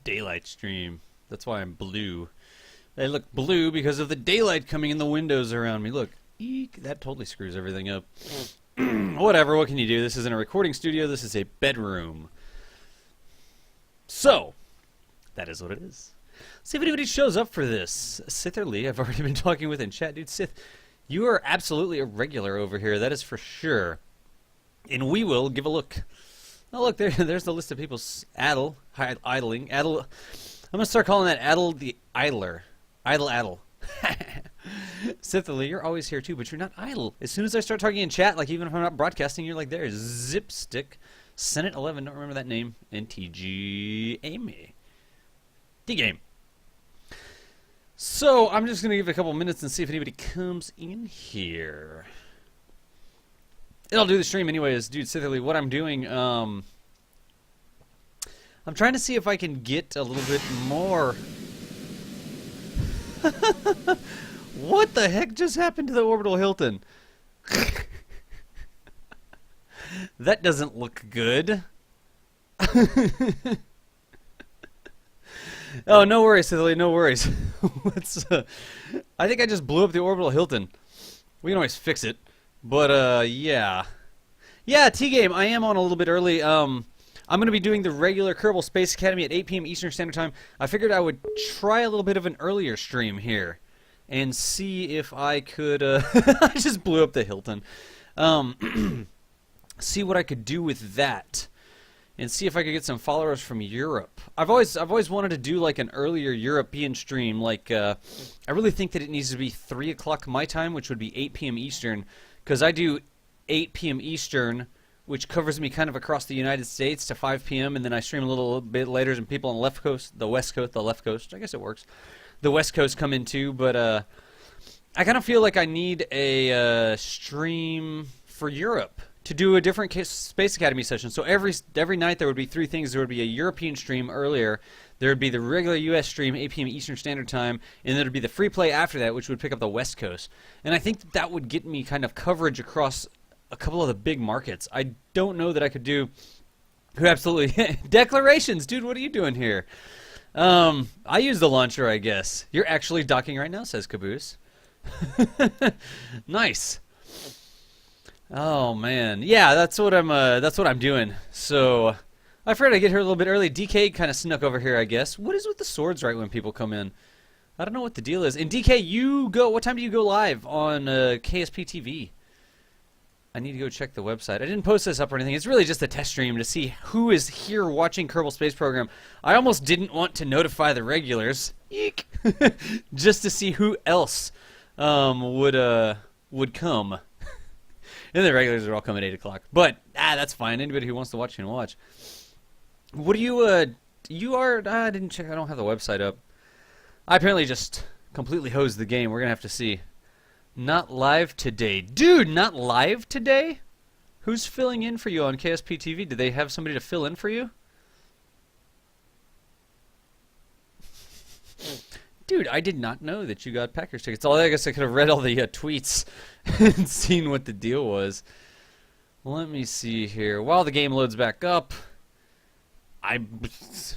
daylight stream. That's why I'm blue. I look blue because of the daylight coming in the windows around me. Look, eek, that totally screws everything up. Whatever, what can you do? This isn't a recording studio, this is a bedroom. So, that is what it is. See if anybody shows up for this. Sither Lee, I've already been talking with in chat. Dude, Sith, you are absolutely a regular over here, that is for sure. And we will give a look. Oh, look, there's the list of people idling. Addle, I'm going to start calling that Addle the Idler. Idle. Sithily, you're always here too, but you're not idle. As soon as I start talking in chat, like even if I'm not broadcasting, you're like there. Zipstick, Senate 11, don't remember that name, NTG Amy. D-game. So, I'm just going to give it a couple minutes and see if anybody comes in here. And I'll do the stream anyways. Dude, Sithily, what I'm doing, I'm trying to see if I can get a little bit more... What the heck just happened to the Orbital Hilton? That doesn't look good. Oh, no worries, Cicely, no worries. I think I just blew up the Orbital Hilton. We can always fix it. But, yeah. Yeah, T-Game, I am on a little bit early. I'm going to be doing the regular Kerbal Space Academy at 8 p.m. Eastern Standard Time. I figured I would try a little bit of an earlier stream here and see if I could, I just blew up the Hilton. See what I could do with that and see if I could get some followers from Europe. I've always wanted to do like an earlier European stream. Like, I really think that it needs to be 3 o'clock my time, which would be 8 p.m. Eastern, because I do 8 p.m. Eastern, which covers me kind of across the United States to 5 p.m., and then I stream a little bit later, and people on the left coast, the west coast, the left coast, I guess it works. The west coast come in too, but I kind of feel like I need a stream for Europe to do a different Space Academy session. So every night there would be 3 things. There would be a European stream earlier, there would be the regular U.S. stream, 8 p.m. Eastern Standard Time, and there would be the free play after that, which would pick up the west coast. And I think that would get me kind of coverage across a couple of the big markets. I don't know that I could do... Absolutely. Declarations! Dude, what are you doing here? I use the launcher, I guess. You're actually docking right now, says Caboose. Nice. Oh, man. Yeah, that's what I'm doing. So, I figured I'd get here a little bit early. DK kind of snuck over here, I guess. What is with the swords right when people come in? I don't know what the deal is. And DK, what time do you go live on KSP TV? I need to go check the website. I didn't post this up or anything. It's really just a test stream to see who is here watching Kerbal Space Program. I almost didn't want to notify the regulars. Eek! Just to see who else would come. And the regulars are all coming at 8 o'clock. But, that's fine. Anybody who wants to watch can watch. What do you, I didn't check. I don't have the website up. I apparently just completely hosed the game. We're going to have to see. Not live today. Dude, not live today? Who's filling in for you on KSP TV? Did they have somebody to fill in for you? Dude, I did not know that you got Packers tickets. I guess I could have read all the tweets and seen what the deal was. Let me see here. While the game loads back up,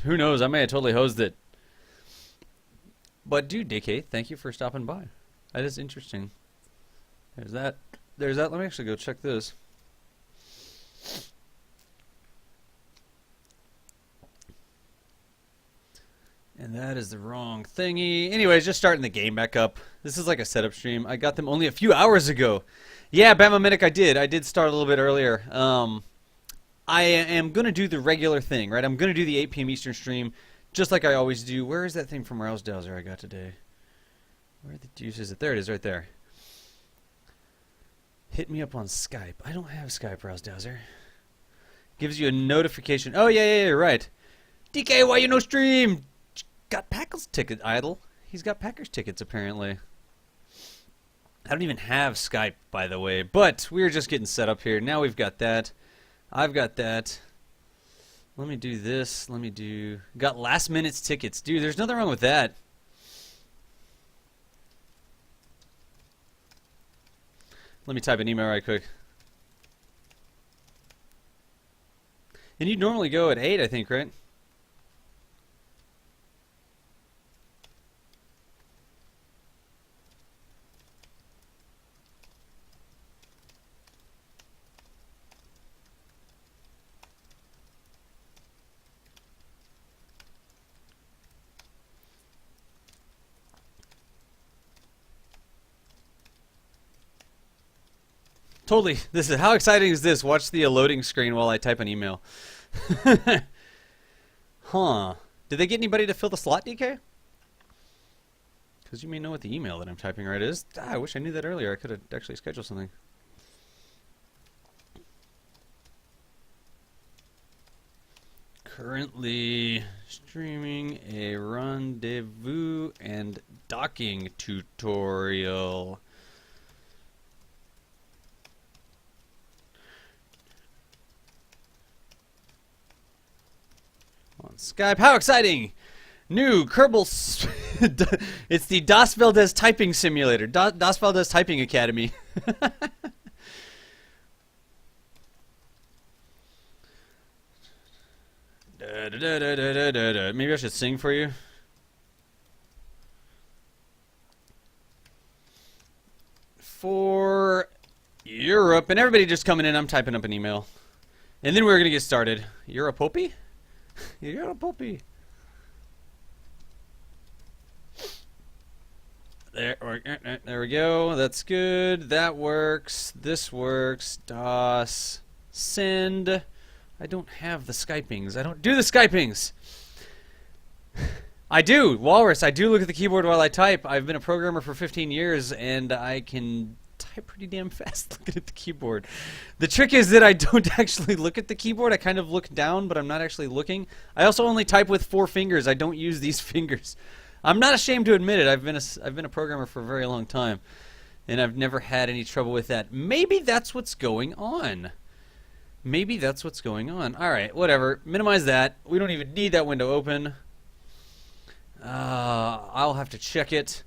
who knows? I may have totally hosed it. But dude, DK, thank you for stopping by. That is interesting. There's that. There's that. Let me actually go check this. And that is the wrong thingy. Anyways, just starting the game back up. This is like a setup stream. I got them only a few hours ago. Yeah, Bama Medic, I did. I did start a little bit earlier. I am going to do the regular thing, right? I'm going to do the 8 p.m. Eastern stream, just like I always do. Where is that thing from Rouse Dowser I got today? Where the deuce is it? There it is, right there. Hit me up on Skype. I don't have Skype, Rouse Dowser. Gives you a notification. Oh, yeah, you're right. DK, why you no stream? Got Packers ticket, Idle. He's got Packers tickets, apparently. I don't even have Skype, by the way. But we're just getting set up here. Now we've got that. I've got that. Let me do this. Let me do... Got last minute tickets. Dude, there's nothing wrong with that. Let me type an email right quick. And you'd normally go at 8, I think, right? Totally. This is how exciting is this? Watch the loading screen while I type an email. Huh. Did they get anybody to fill the slot, DK? Because you may know what the email that I'm typing right is. Ah, I wish I knew that earlier. I could have actually scheduled something. Currently streaming a rendezvous and docking tutorial. On Skype. How exciting! New Kerbal. It's the Das Valdez Typing Simulator. Das Valdez Typing Academy. Maybe I should sing for you. For Europe. And everybody just coming in. I'm typing up an email. And then we're going to get started. Europopy? Europopy. There we go. That's good. That works. This works. DOS. Send. I don't have the Skypings. I don't do the Skypings. I do. Walrus, I do look at the keyboard while I type. I've been a programmer for 15 years, and I can type pretty damn fast looking at the keyboard. The trick is that I don't actually look at the keyboard. I kind of look down, but I'm not actually looking. I also only type with 4 fingers. I don't use these fingers. I'm not ashamed to admit it. I've been a programmer for a very long time, and I've never had any trouble with that. Maybe that's what's going on. Maybe that's what's going on. All right, whatever. Minimize that. We don't even need that window open. I'll have to check it.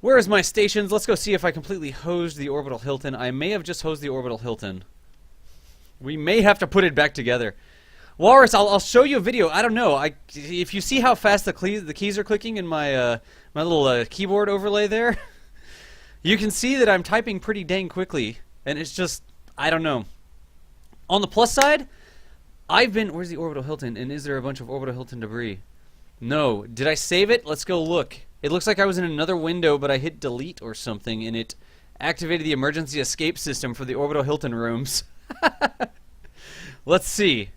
Where is my stations? Let's go see if I completely hosed the Orbital Hilton. I may have just hosed the Orbital Hilton. We may have to put it back together. Walrus, I'll show you a video. I don't know. If you see how fast the keys are clicking in my my little keyboard overlay there, you can see that I'm typing pretty dang quickly, and it's just, I don't know. On the plus side, where's the Orbital Hilton, and is there a bunch of Orbital Hilton debris? No. Did I save it? Let's go look. It looks like I was in another window, but I hit delete or something, and it activated the emergency escape system for the Orbital Hilton rooms. Let's see.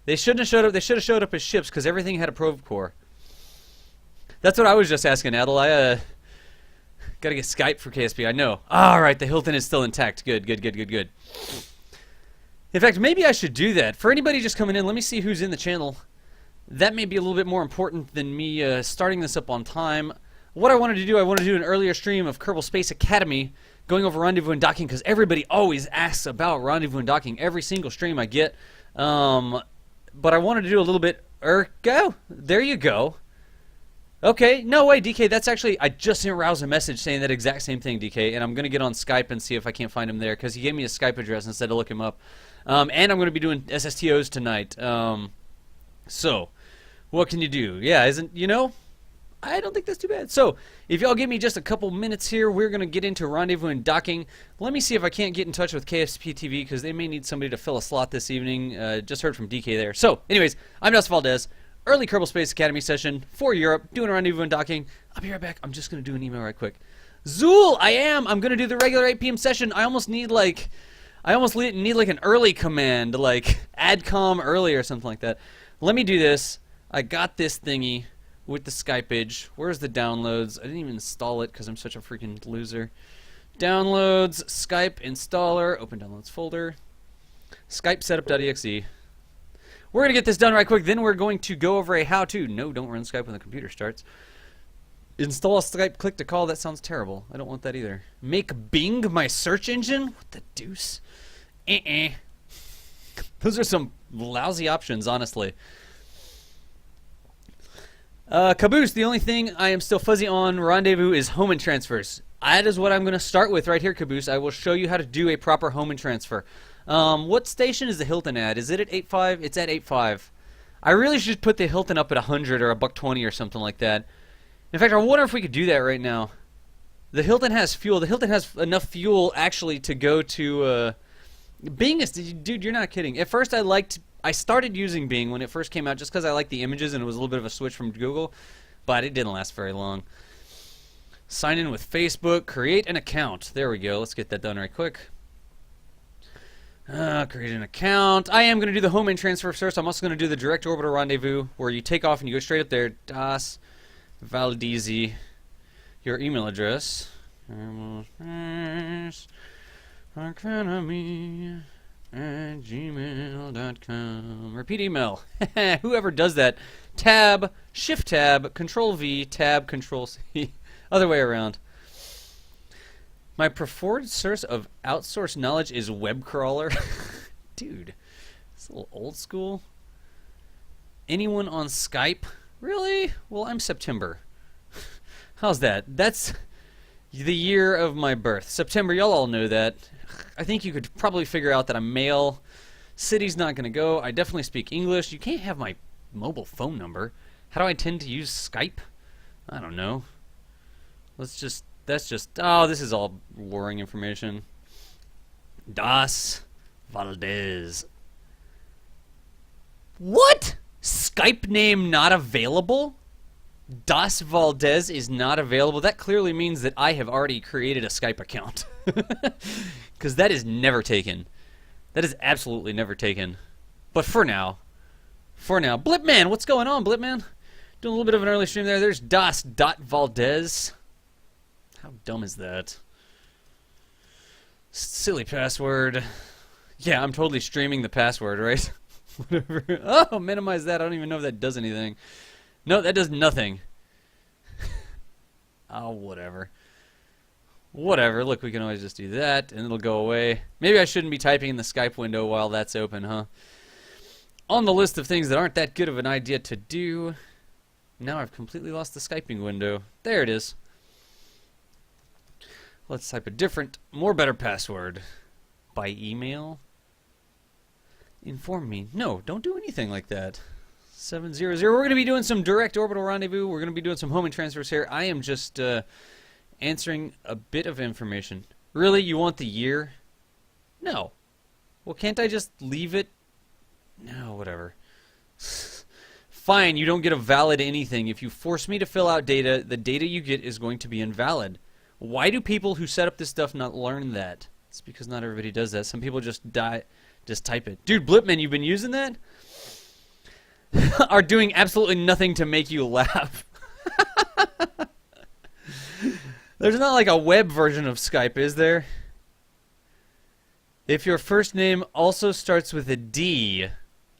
They shouldn't have showed up. They should have showed up as ships because everything had a probe core. That's what I was just asking, Adel. I gotta get Skype for KSP. I know. All right, the Hilton is still intact. Good, good, good, good, good. In fact, maybe I should do that. For anybody just coming in, let me see who's in the channel. That may be a little bit more important than me starting this up on time. What I wanted to do, I wanted to do an earlier stream of Kerbal Space Academy, going over Rendezvous and docking, because everybody always asks about Rendezvous and docking. Every single stream I get. But I wanted to do a little bit... Go! There you go. Okay, no way, DK. That's actually... I just sent Rouse a message saying that exact same thing, DK, and I'm going to get on Skype and see if I can't find him there, because he gave me a Skype address instead of look him up. And I'm going to be doing SSTOs tonight. So, what can you do? Yeah, I don't think that's too bad. So, if y'all give me just a couple minutes here, we're going to get into Rendezvous and docking. Let me see if I can't get in touch with KSP TV, because they may need somebody to fill a slot this evening. Just heard from DK there. So, anyways, I'm Das Valdez. Early Kerbal Space Academy session for Europe, doing Rendezvous and docking. I'll be right back. I'm just going to do an email right quick. Zool, I'm going to do the regular 8 p.m. session. I almost need like an early command, like adcom early or something like that. Let me do this. I got this thingy with the Skypeage. Where's the downloads? I didn't even install it because I'm such a freaking loser. Downloads, Skype installer, open downloads folder, Skype setup.exe. We're going to get this done right quick. Then we're going to go over a how-to. No, don't run Skype when the computer starts. Install Skype, click to call. That sounds terrible. I don't want that either. Make Bing my search engine? What the deuce? Those are some lousy options, honestly. Caboose, the only thing I am still fuzzy on Rendezvous is home and transfers. That is what I'm going to start with right here, Caboose. I will show you how to do a proper home and transfer. What station is the Hilton at? Is it at 8.5? It's at 8.5. I really should put the Hilton up at 100 or $1.20 or something like that. In fact, I wonder if we could do that right now. The Hilton has fuel. The Hilton has enough fuel actually to go to Bing. Dude, you're not kidding. At first I started using Bing when it first came out just because I liked the images and it was a little bit of a switch from Google, but it didn't last very long. Sign in with Facebook, create an account. There we go. Let's get that done right quick. Create an account. I am going to do the home and transfer first. I'm also going to do the direct orbital rendezvous, where you take off and you go straight up there. Das Valdezi. Your email address. Academy@gmail.com. Repeat email. Whoever does that. Tab, Shift Tab, Control V, Tab, Control C. Other way around. My preferred source of outsourced knowledge is web crawler. Dude, it's a little old school. Anyone on Skype? Really? Well, I'm September. How's that? That's the year of my birth. September, y'all all know that. I think you could probably figure out that I'm male. City's not going to go. I definitely speak English. You can't have my mobile phone number. How do I tend to use Skype? I don't know. That's just, oh, this is all luring information. Das Valdez. What? Skype name not available? Das Valdez is not available. That clearly means that I have already created a Skype account. Because that is never taken. That is absolutely never taken. But for now. Blipman, what's going on, Blipman? Doing a little bit of an early stream there. There's Das.Valdez. How dumb is that? Silly password. Yeah, I'm totally streaming the password, right? Whatever. Oh, minimize that. I don't even know if that does anything. No, that does nothing. Oh, whatever. Whatever. Look, we can always just do that, and it'll go away. Maybe I shouldn't be typing in the Skype window while that's open, huh? On the list of things that aren't that good of an idea to do. Now I've completely lost the Skyping window. There it is. Let's type a different, better password. By email? Inform me. No, don't do anything like that. 700. We're going to be doing some direct orbital rendezvous. We're going to be doing some homing transfers here. I am just answering a bit of information. Really? You want the year? No. Well, can't I just leave it? No, whatever. Fine, you don't get a valid anything. If you force me to fill out data, the data you get is going to be invalid. Why do people who set up this stuff not learn that? It's because not everybody does that. Some people just type it. Dude, Blipman, you've been using that? Are doing absolutely nothing to make you laugh. There's not like a web version of Skype, is there? If your first name also starts with a D...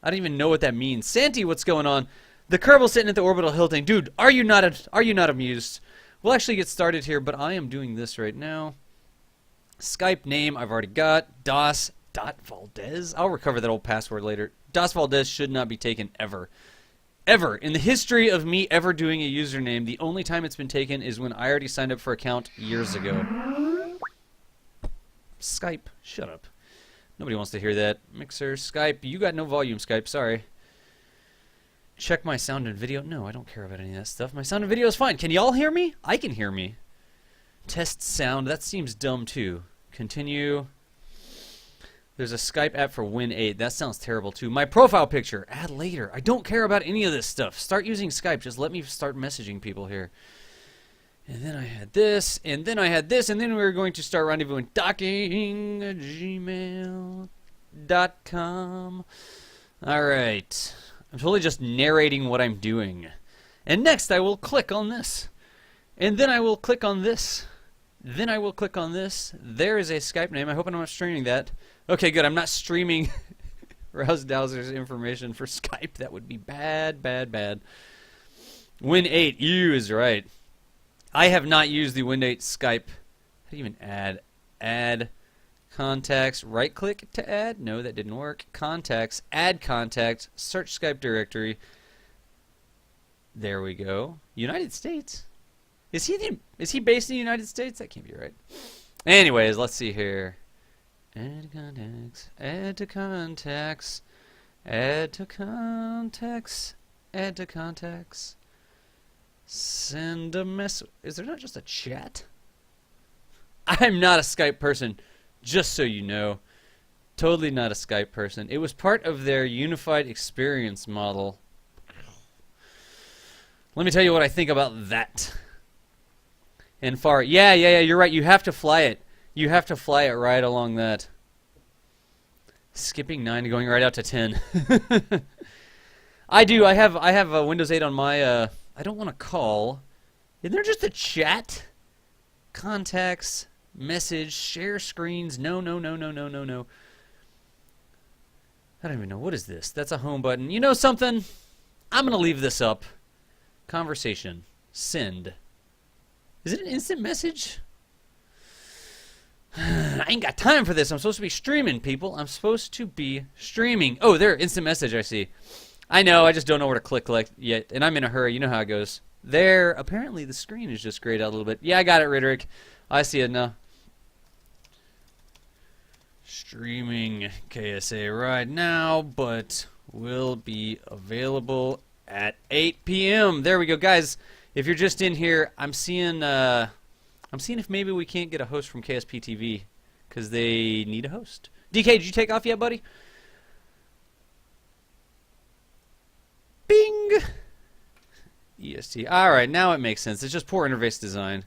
I don't even know what that means. Santi, what's going on? The Kerbal sitting at the orbital hilting. Dude, are you not amused? We'll actually get started here, but I am doing this right now. Skype name I've already got. Das.Valdez. I'll recover that old password later. Das Valdez should not be taken ever. Ever. In the history of me ever doing a username, the only time it's been taken is when I already signed up for an account years ago. Skype. Shut up. Nobody wants to hear that. Mixer, Skype. You got no volume, Skype. Sorry. Check my sound and video. No, I don't care about any of that stuff. My sound and video is fine. Can y'all hear me? I can hear me. Test sound. That seems dumb, too. Continue. There's a Skype app for Win 8. That sounds terrible, too. My profile picture. Add later. I don't care about any of this stuff. Start using Skype. Just let me start messaging people here. And then I had this, and then I had this, and then we were going to start rendezvousing. Docking@gmail.com. Alright. I'm totally just narrating what I'm doing. And next I will click on this. And then I will click on this. Then I will click on this. There is a Skype name. I hope I'm not streaming that. Okay, good. I'm not streaming Rouse Dowser's information for Skype. That would be bad, bad, bad. Win 8. You is right. I have not used the Win 8 Skype. How do you even add? Add contacts. Right click to add? No, that didn't work. Contacts. Add contact. Search Skype directory. There we go. United States. Is he based in the United States? That can't be right. Anyways, let's see here. Add contacts. Add to contacts. Add to contacts. Add to contacts. Send a message. Is there not just a chat? I'm not a Skype person, just so you know. Totally not a Skype person. It was part of their unified experience model. Let me tell you what I think about that. And far, yeah, you're right. You have to fly it. You have to fly it right along that. Skipping 9 and going right out to 10. I do. I have Windows 8 on my. I don't want to call. Isn't there just a chat? Contacts, message, share screens. No. I don't even know. What is this? That's a home button. You know something? I'm going to leave this up. Conversation. Send. Is it an instant message? I ain't got time for this. I'm supposed to be streaming, people. I'm supposed to be streaming. Oh, there. Instant message, I see. I know. I just don't know where to click like yet. And I'm in a hurry. You know how it goes. There. Apparently, the screen is just grayed out a little bit. Yeah, I got it, Riderick. I see it now. Streaming KSA right now, but will be available at 8 p.m. There we go, guys. If you're just in here, I'm seeing if maybe we can't get a host from KSP TV because they need a host. DK, did you take off yet, buddy? Bing. EST. All right, now it makes sense. It's just poor interface design.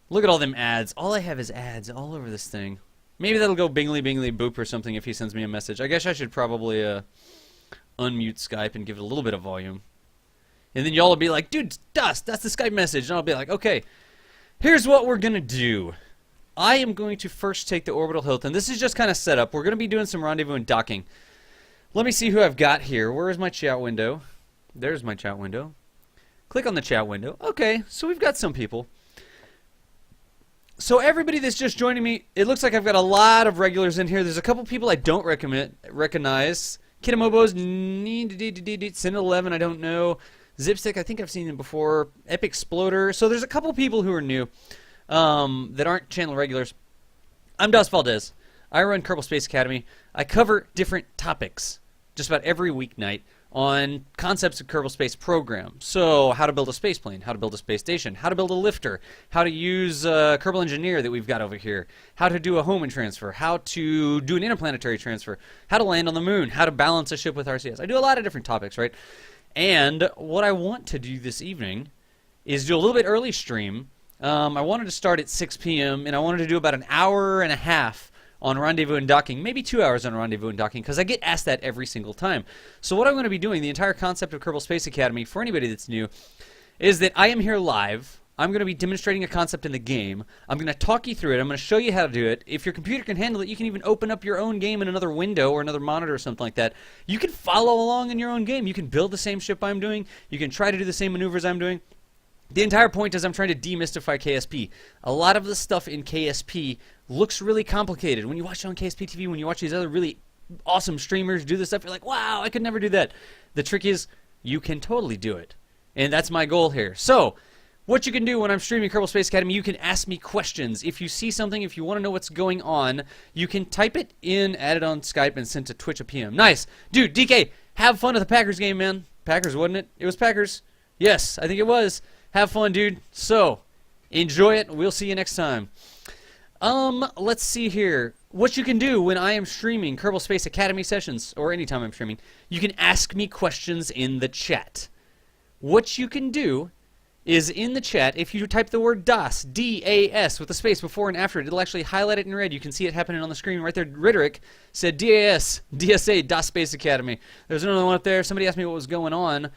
Look at all them ads. All I have is ads all over this thing. Maybe that'll go bingly boop or something if he sends me a message. I guess I should probably unmute Skype and give it a little bit of volume. And then y'all will be like, dude, Dust, that's the Skype message. And I'll be like, okay, here's what we're going to do. I am going to first take the orbital Hilton. This is just kind of set up. We're going to be doing some rendezvous and docking. Let me see who I've got here. Where is my chat window? There's my chat window. Click on the chat window. Okay, so we've got some people. So everybody that's just joining me, it looks like I've got a lot of regulars in here. There's a couple people I don't recognize. Kitamobo's Sin11, I don't know. Zipstick, I think I've seen him before. Epic Exploder. So there's a couple people who are new that aren't channel regulars. I'm Dos Valdez. I run Kerbal Space Academy. I cover different topics just about every weeknight on concepts of Kerbal Space program. So how to build a space plane, how to build a space station, how to build a lifter, how to use Kerbal Engineer that we've got over here, how to do a Hohmann transfer, how to do an interplanetary transfer, how to land on the moon, how to balance a ship with RCS. I do a lot of different topics, right? And what I want to do this evening is do a little bit early stream. I wanted to start at 6 p.m. and I wanted to do about an hour and a half on Rendezvous and Docking, maybe 2 hours on Rendezvous and Docking, because I get asked that every single time. So what I'm going to be doing, the entire concept of Kerbal Space Academy, for anybody that's new, is that I am here live. I'm going to be demonstrating a concept in the game. I'm going to talk you through it. I'm going to show you how to do it. If your computer can handle it, you can even open up your own game in another window or another monitor or something like that. You can follow along in your own game. You can build the same ship I'm doing. You can try to do the same maneuvers I'm doing. The entire point is I'm trying to demystify KSP. A lot of the stuff in KSP looks really complicated. When you watch it on KSP TV, when you watch these other really awesome streamers do this stuff, you're like, wow, I could never do that. The trick is you can totally do it. And that's my goal here. So what you can do when I'm streaming Kerbal Space Academy, you can ask me questions. If you see something, if you want to know what's going on, you can type it in, add it on Skype, and send to Twitch a PM. Nice. Dude, DK, have fun at the Packers game, man. Packers, wasn't it? It was Packers. Yes, I think it was. Have fun, dude. So, enjoy it. We'll see you next time. Let's see here. What you can do when I am streaming Kerbal Space Academy sessions, or anytime I'm streaming, you can ask me questions in the chat. What you can do is in the chat, if you type the word DAS, D-A-S, with a space before and after it, it'll actually highlight it in red. You can see it happening on the screen right there. Riderick said DAS, DSA, DAS Space Academy. There's another one up there. Somebody asked me what was going on.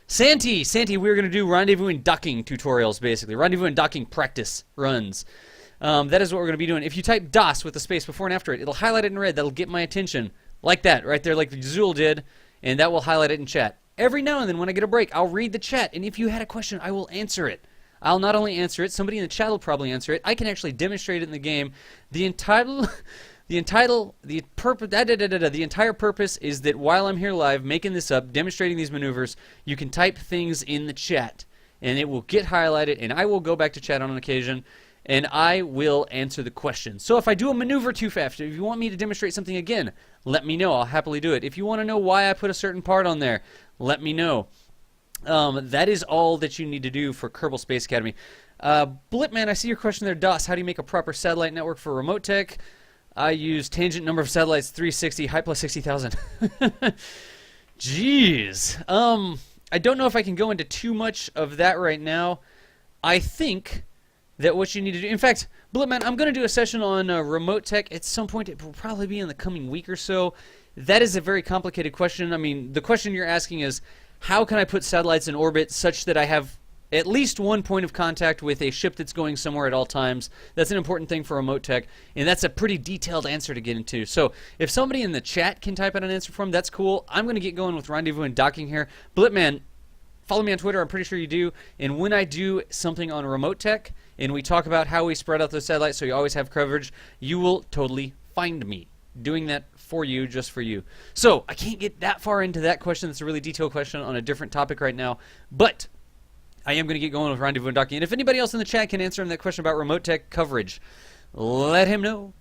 Santi, we're going to do rendezvous and docking tutorials, basically. Rendezvous and docking practice runs. That is what we're going to be doing. If you type DOS with a space before and after it, it'll highlight it in red. That'll get my attention. Like that, right there, like Zool did. And that will highlight it in chat. Every now and then when I get a break, I'll read the chat. And if you had a question, I will answer it. I'll not only answer it, somebody in the chat will probably answer it. I can actually demonstrate it in the game. The entire purpose is that while I'm here live making this up, demonstrating these maneuvers, you can type things in the chat and it will get highlighted and I will go back to chat on an occasion and I will answer the question. So if I do a maneuver too fast, if you want me to demonstrate something again, let me know. I'll happily do it. If you want to know why I put a certain part on there, let me know. That is all that you need to do for Kerbal Space Academy. Blipman, I see your question there. DOS, how do you make a proper satellite network for remote tech? I use tangent number of satellites 360, height plus 60,000. Jeez. I don't know if I can go into too much of that right now. I think that what you need to do. In fact, Blipman, I'm going to do a session on remote tech at some point. It will probably be in the coming week or so. That is a very complicated question. I mean, the question you're asking is, how can I put satellites in orbit such that I have at least one point of contact with a ship that's going somewhere at all times? That's an important thing for remote tech, and that's a pretty detailed answer to get into. So if somebody in the chat can type out an answer for them, that's cool. I'm going to get going with Rendezvous and docking here. Blipman, follow me on Twitter. I'm pretty sure you do. And when I do something on remote tech, and we talk about how we spread out those satellites so you always have coverage, you will totally find me doing that for you, just for you. So I can't get that far into that question. That's a really detailed question on a different topic right now. But I am going to get going with Rendezvous and docking. And if anybody else in the chat can answer him that question about remote tech coverage, let him know.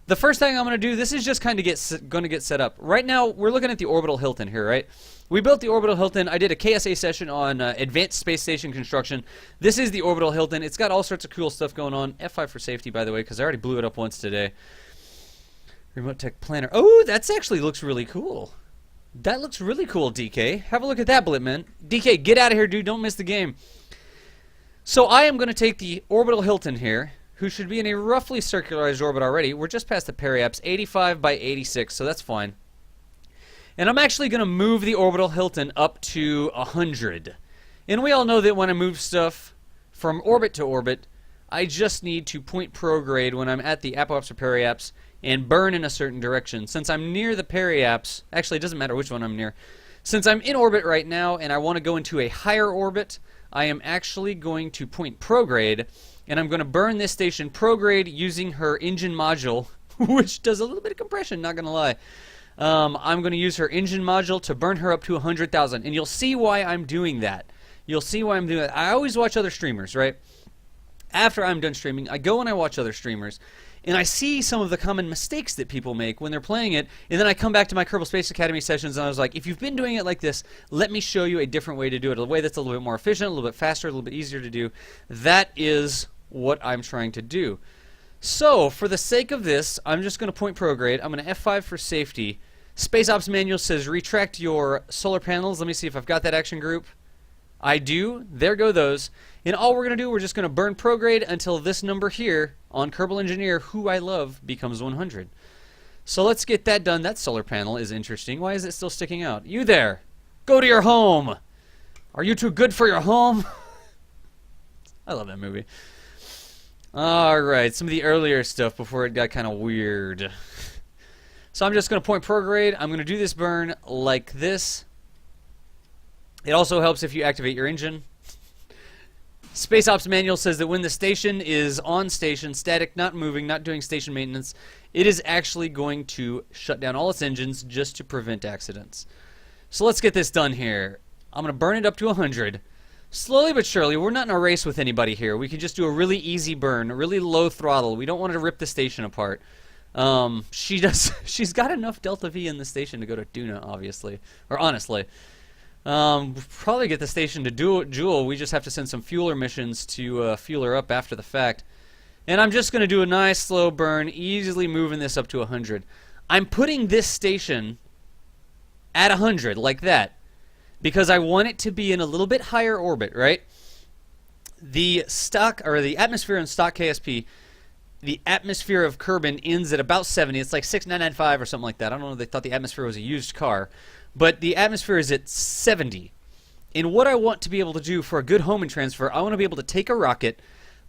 The first thing I'm going to do, this is just kind of going to get set up. Right now, we're looking at the orbital Hilton here, right? We built the orbital Hilton. I did a KSA session on advanced space station construction. This is the orbital Hilton. It's got all sorts of cool stuff going on. F5 for safety, by the way, because I already blew it up once today. Remote tech planner. Oh, that actually looks really cool. That looks really cool, DK. Have a look at that, Blipman. DK, get out of here, dude. Don't miss the game. So I am going to take the orbital Hilton here, who should be in a roughly circularized orbit already. We're just past the periaps, 85 by 86, so that's fine. And I'm actually going to move the orbital Hilton up to 100. And we all know that when I move stuff from orbit to orbit, I just need to point prograde when I'm at the apoaps or periaps and burn in a certain direction. Since I'm near the periaps, actually it doesn't matter which one I'm near. Since I'm in orbit right now and I want to go into a higher orbit, I am actually going to point prograde, and I'm going to burn this station prograde using her engine module, which does a little bit of compression, not going to lie. I'm going to use her engine module to burn her up to 100,000, and you'll see why I'm doing that. You'll see why I'm doing that. I always watch other streamers, right? After I'm done streaming, I go and I watch other streamers, and I see some of the common mistakes that people make when they're playing it, and then I come back to my Kerbal Space Academy sessions, and I was like, if you've been doing it like this, let me show you a different way to do it, a way that's a little bit more efficient, a little bit faster, a little bit easier to do. That is what I'm trying to do. So, for the sake of this, I'm just going to point prograde. I'm going to F5 for safety. Space Ops Manual says retract your solar panels. Let me see if I've got that action group. I do. There go those. And all we're going to do, we're just going to burn prograde until this number here on Kerbal Engineer, who I love, becomes 100. So let's get that done. That solar panel is interesting. Why is it still sticking out? You there. Go to your home. Are you too good for your home? I love that movie. Alright, some of the earlier stuff before it got kind of weird. So I'm just going to point prograde. I'm going to do this burn like this. It also helps if you activate your engine. Space Ops Manual says that when the station is on station, static, not moving, not doing station maintenance, it is actually going to shut down all its engines just to prevent accidents. So let's get this done here. I'm going to burn it up to 100. Slowly but surely. We're not in a race with anybody here. We can just do a really easy burn, a really low throttle. We don't want to rip the station apart. She's got enough Delta V in the station to go to Duna, obviously. Or honestly. Probably get the station to Jewel. We just have to send some fueler missions to fuel her up after the fact. And I'm just going to do a nice slow burn, easily moving this up to 100. I'm putting this station at 100, like that, because I want it to be in a little bit higher orbit, right? The stock, or the atmosphere in stock KSP, the atmosphere of Kerbin ends at about 70. It's like 6995 or something like that. I don't know if they thought the atmosphere was a used car. But the atmosphere is at 70. And what I want to be able to do for a good Hohmann transfer, I want to be able to take a rocket,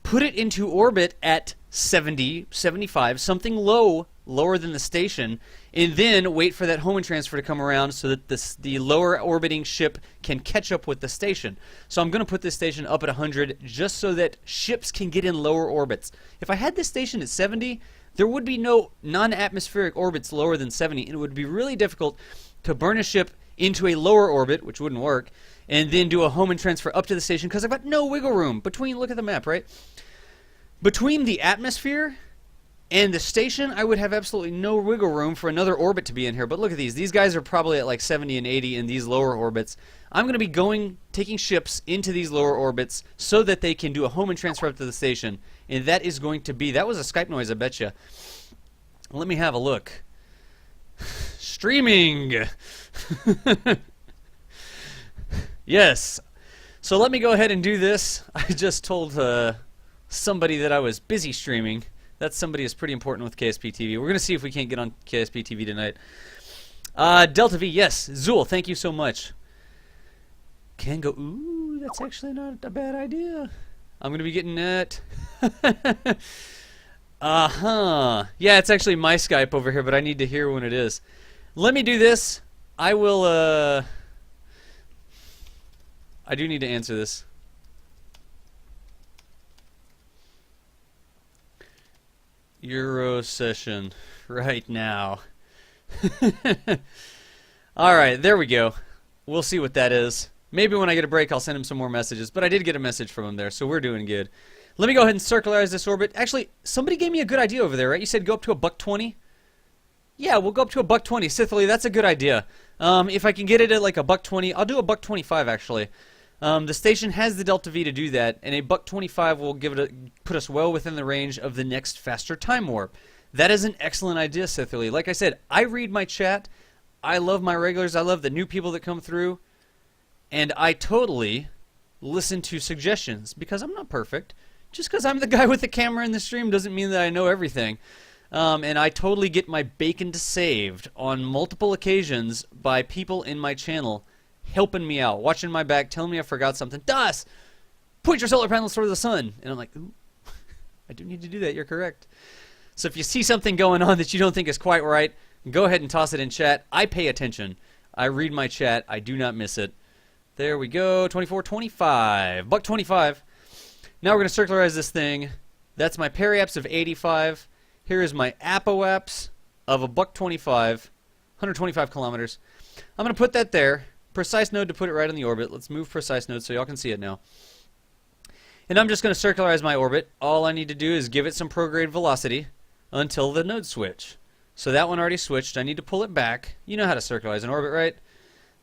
put it into orbit at 70, 75, something lower than the station, and then wait for that Hohmann transfer to come around so that the lower orbiting ship can catch up with the station. So I'm going to put this station up at 100 just so that ships can get in lower orbits. If I had this station at 70, there would be no non-atmospheric orbits lower than 70, and it would be really difficult to burn a ship into a lower orbit, which wouldn't work, and then do a Hohmann transfer up to the station, because I've got no wiggle room between, look at the map, right? Between the atmosphere and the station, I would have absolutely no wiggle room for another orbit to be in here. But look at these. These guys are probably at like 70 and 80 in these lower orbits. I'm going to be taking ships into these lower orbits so that they can do a Hohmann transfer up to the station. And that is going to be, that was a Skype noise, I betcha. Let me have a look. Streaming! Yes. So let me go ahead and do this. I just told somebody that I was busy streaming. That somebody is pretty important with KSP TV. We're going to see if we can't get on KSP TV tonight. Delta V, yes. Zool, thank you so much. Can go, ooh, that's actually not a bad idea. I'm going to be getting that. Yeah, it's actually my Skype over here, but I need to hear when it is. Let me do this. I will, I do need to answer this. Euro session right now. Alright, there we go. We'll see what that is. Maybe when I get a break I'll send him some more messages, but I did get a message from him there, so we're doing good. Let me go ahead and circularize this orbit. Actually, somebody gave me a good idea over there, right? You said go up to $1.20? Yeah, we'll go up to $1.20. Sithily, that's a good idea. If I can get it at like $1.20, I'll do $1.25 actually. The station has the Delta V to do that, and $1.25 will put us well within the range of the next faster time warp. That is an excellent idea, Sithily. Like I said, I read my chat. I love my regulars. I love the new people that come through. And I totally listen to suggestions because I'm not perfect. Just because I'm the guy with the camera in the stream doesn't mean that I know everything. And I totally get my bacon saved on multiple occasions by people in my channel helping me out, watching my back, telling me I forgot something. Das! Point your solar panels toward the sun! And I'm like, ooh, I do need to do that, you're correct. So if you see something going on that you don't think is quite right, go ahead and toss it in chat. I pay attention. I read my chat. I do not miss it. There we go, 24.25. $1.25. Now we're going to circularize this thing. That's my periaps of 85. Here is my apoaps of $1.25, 125 kilometers. I'm going to put that there. Precise node to put it right on the orbit. Let's move precise node so y'all can see it now. And I'm just going to circularize my orbit. All I need to do is give it some prograde velocity until the node switch. So that one already switched. I need to pull it back. You know how to circularize an orbit, right?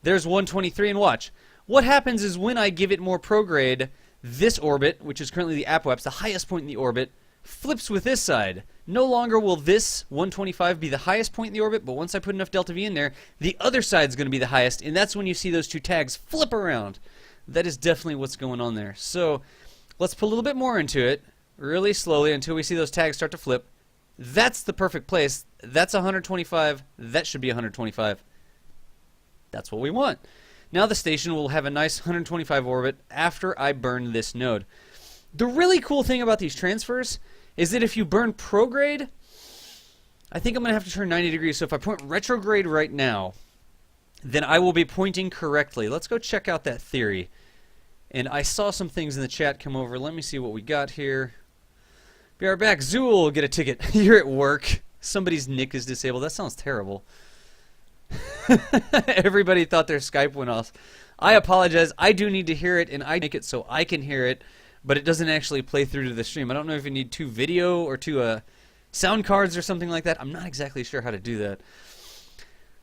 There's 123, and watch. What happens is when I give it more prograde, this orbit, which is currently the apoaps, the highest point in the orbit, flips with this side. No longer will this 125 be the highest point in the orbit, but once I put enough delta V in there, the other side's going to be the highest, and that's when you see those two tags flip around. That is definitely what's going on there. So let's put a little bit more into it, really slowly, until we see those tags start to flip. That's the perfect place. That's 125. That should be 125. That's what we want. Now the station will have a nice 125 orbit after I burn this node. The really cool thing about these transfers is that if you burn prograde, I think I'm going to have to turn 90 degrees. So if I point retrograde right now, then I will be pointing correctly. Let's go check out that theory. And I saw some things in the chat come over. Let me see what we got here. Be right back. Zool will get a ticket. You're at work. Somebody's nick is disabled. That sounds terrible. Everybody thought their Skype went off. I apologize. I do need to hear it, and I make it so I can hear it, but it doesn't actually play through to the stream. I don't know if you need two video or two sound cards or something like that. I'm not exactly sure how to do that.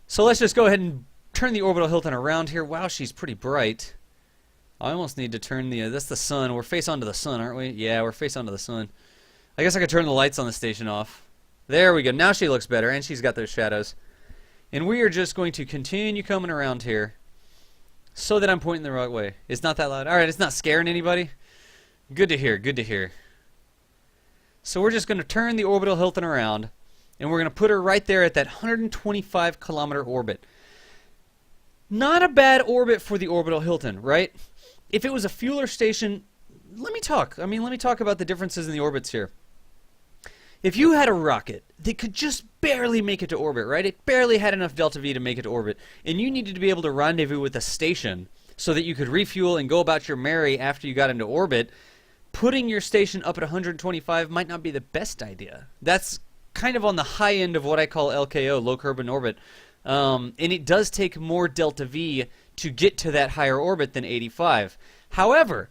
So let's just go ahead and turn the orbital Hilton around here. Wow, she's pretty bright. I almost need to turn the... that's the sun. We're face onto the sun, aren't we? Yeah, we're face onto the sun. I guess I could turn the lights on the station off. There we go. Now she looks better, and she's got those shadows. And we are just going to continue coming around here so that I'm pointing the right way. It's not that loud. All right, it's not scaring anybody. Good to hear, good to hear. So we're just going to turn the orbital Hilton around, and we're going to put her right there at that 125 kilometer orbit. Not a bad orbit for the orbital Hilton, right? If it was a fueler station, let me talk. Let me talk about the differences in the orbits here. If you had a rocket that could just barely make it to orbit, right? It barely had enough delta V to make it to orbit, and you needed to be able to rendezvous with a station so that you could refuel and go about your merry after you got into orbit, putting your station up at 125 might not be the best idea. That's kind of on the high end of what I call LKO, low carbon orbit. And it does take more delta V to get to that higher orbit than 85. However,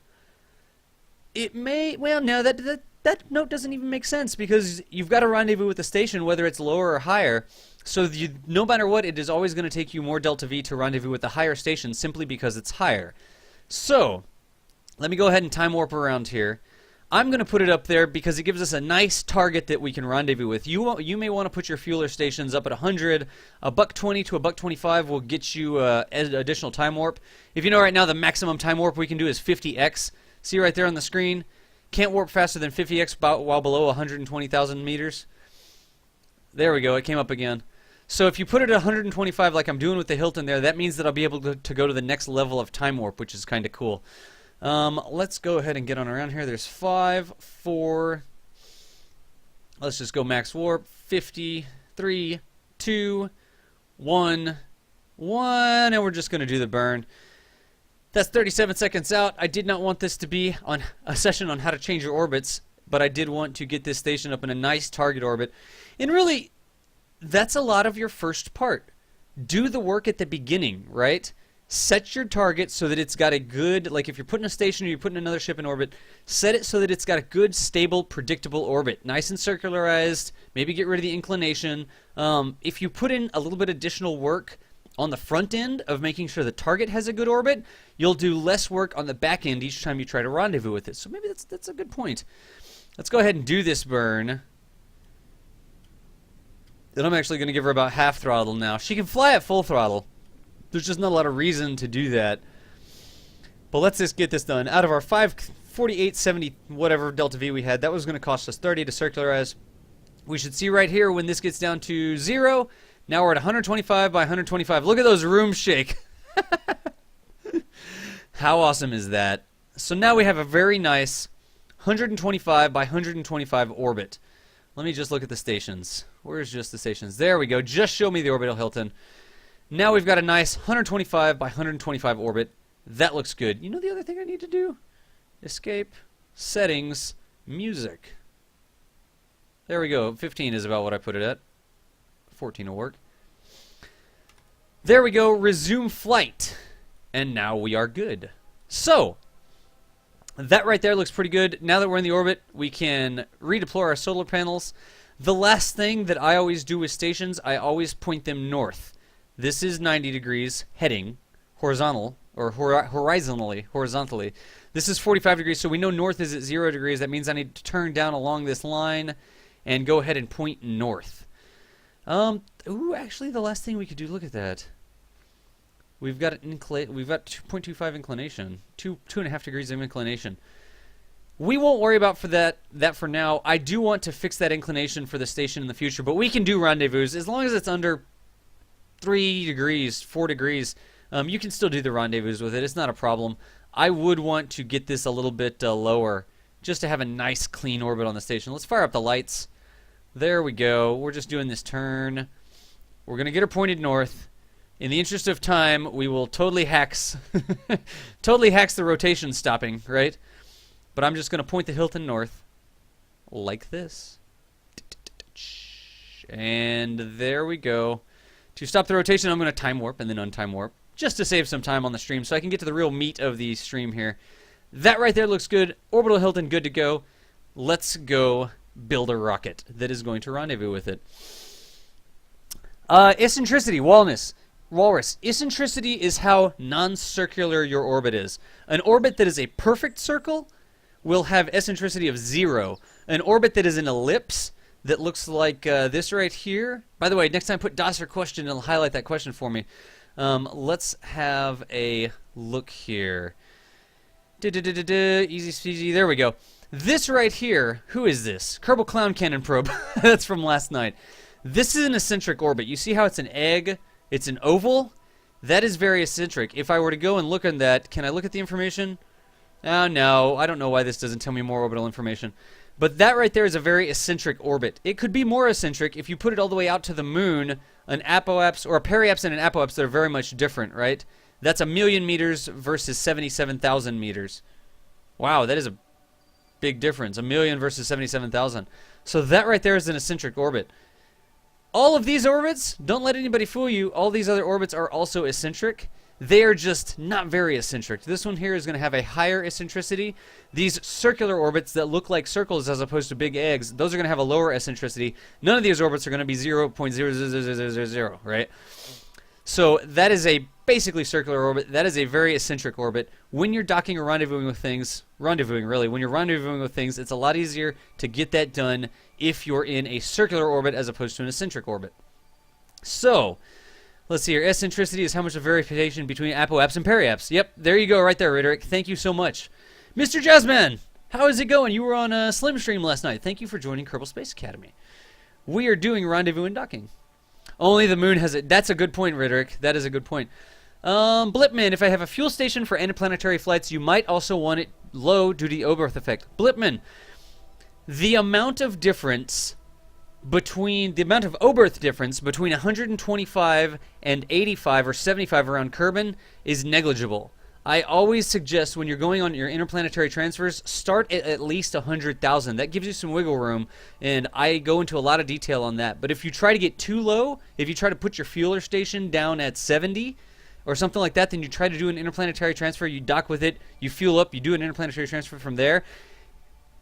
it may... well, no, that note doesn't even make sense because you've got to rendezvous with the station whether it's lower or higher. So no matter what, it is always going to take you more delta V to rendezvous with the higher station simply because it's higher. So let me go ahead and time warp around here. I'm going to put it up there because it gives us a nice target that we can rendezvous with. You may want to put your fueler stations up at 100. $1.20 to $1.25 will get you additional time warp. If you know right now the maximum time warp we can do is 50x. See right there on the screen? Can't warp faster than 50x while below 120,000 meters. There we go. It came up again. So if you put it at 125 like I'm doing with the Hilton there, that means that I'll be able to go to the next level of time warp, which is kind of cool. Let's go ahead and get on around here. There's 5, 4. Let's just go max warp. 50, 3, 2, 1, 1, and we're just going to do the burn. That's 37 seconds out. I did not want this to be on a session on how to change your orbits, but I did want to get this station up in a nice target orbit. And really, that's a lot of your first part. Do the work at the beginning, right? Set your target so that it's got a good, like if you're putting a station or you're putting another ship in orbit, set it so that it's got a good, stable, predictable orbit. Nice and circularized. Maybe get rid of the inclination. If you put in a little bit additional work on the front end of making sure the target has a good orbit, you'll do less work on the back end each time you try to rendezvous with it. So maybe that's a good point. Let's go ahead and do this burn. Then I'm actually going to give her about half throttle now. She can fly at full throttle. There's just not a lot of reason to do that. But let's just get this done. Out of our 548.70 whatever delta V we had, that was going to cost us 30 to circularize. We should see right here when this gets down to 0. Now we're at 125 by 125. Look at those rooms shake. How awesome is that? So now we have a very nice 125 by 125 orbit. Let me just look at the stations. Where's just the stations? There we go. Just show me the orbital Hilton. Now we've got a nice 125 by 125 orbit. That looks good. You know the other thing I need to do? Escape, settings, music. There we go. 15 is about what I put it at. 14 will work. There we go. Resume flight. And now we are good. So, that right there looks pretty good. Now that we're in the orbit, we can redeploy our solar panels. The last thing that I always do with stations, I always point them north. This is 90 degrees heading, horizontal, or horizontally. This is 45 degrees, so we know north is at 0 degrees. That means I need to turn down along this line and go ahead and point north. Ooh, actually, the last thing we could do, look at that. We've got 2.25 inclination, 2.5 degrees of inclination. We won't worry about that for now. I do want to fix that inclination for the station in the future, but we can do rendezvous as long as it's under 3 degrees, 4 degrees. You can still do the rendezvous with it. It's not a problem. I would want to get this a little bit lower just to have a nice clean orbit on the station. Let's fire up the lights. There we go. We're just doing this turn. We're going to get her pointed north. In the interest of time, we will totally hacks the rotation stopping, right? But I'm just going to point the Hilton north like this. And there we go. To stop the rotation, I'm going to time warp and then untime warp, just to save some time on the stream so I can get to the real meat of the stream here. That right there looks good. Orbital Hilton, good to go. Let's go build a rocket that is going to rendezvous with it. Eccentricity, walrus. Eccentricity is how non-circular your orbit is. An orbit that is a perfect circle will have eccentricity of 0. An orbit that is an ellipse that looks like this right here. By the way, next time put DOS or question, it'll highlight that question for me. Let's have a look here. Easy peasy. There we go. This right here, who is this? Kerbal Clown Cannon Probe. That's from last night. This is an eccentric orbit. You see how it's an egg? It's an oval? That is very eccentric. If I were to go and look at that, can I look at the information? Oh, no. I don't know why this doesn't tell me more orbital information. But that right there is a very eccentric orbit. It could be more eccentric if you put it all the way out to the moon, an apoapse, or a periapse and an apoapse that are very much different, right? That's 1,000,000 meters versus 77,000 meters. Wow, that is a big difference. 1,000,000 versus 77,000. So that right there is an eccentric orbit. All of these orbits, don't let anybody fool you, all these other orbits are also eccentric. They are just not very eccentric. This one here is going to have a higher eccentricity. These circular orbits that look like circles as opposed to big eggs, those are going to have a lower eccentricity. None of these orbits are going to be 0.00000, right? So that is a basically circular orbit. That is a very eccentric orbit. When you're docking or rendezvousing with things, when you're rendezvousing with things, it's a lot easier to get that done if you're in a circular orbit as opposed to an eccentric orbit. So, let's see here. Eccentricity is how much of variation between apoapse and periapse. Yep, there you go right there, Rhetoric. Thank you so much. Mr. Jazzman, How is it going? You were on a Slim stream last night. Thank you for joining Kerbal Space Academy. We are doing rendezvous and docking. Only the moon has it. That's a good point, Riderick. That is a good point. Blipman, if I have a fuel station for interplanetary flights, you might also want it low due to the Oberth effect. Blipman, the amount of difference between, the amount of Oberth difference between 125 and 85 or 75 around Kerbin is negligible. I always suggest when you're going on your interplanetary transfers, start at least 100,000. That gives you some wiggle room, and I go into a lot of detail on that. But if you try to get too low, if you try to put your fueler station down at 70 or something like that, then you try to do an interplanetary transfer, you dock with it, you fuel up, you do an interplanetary transfer from there,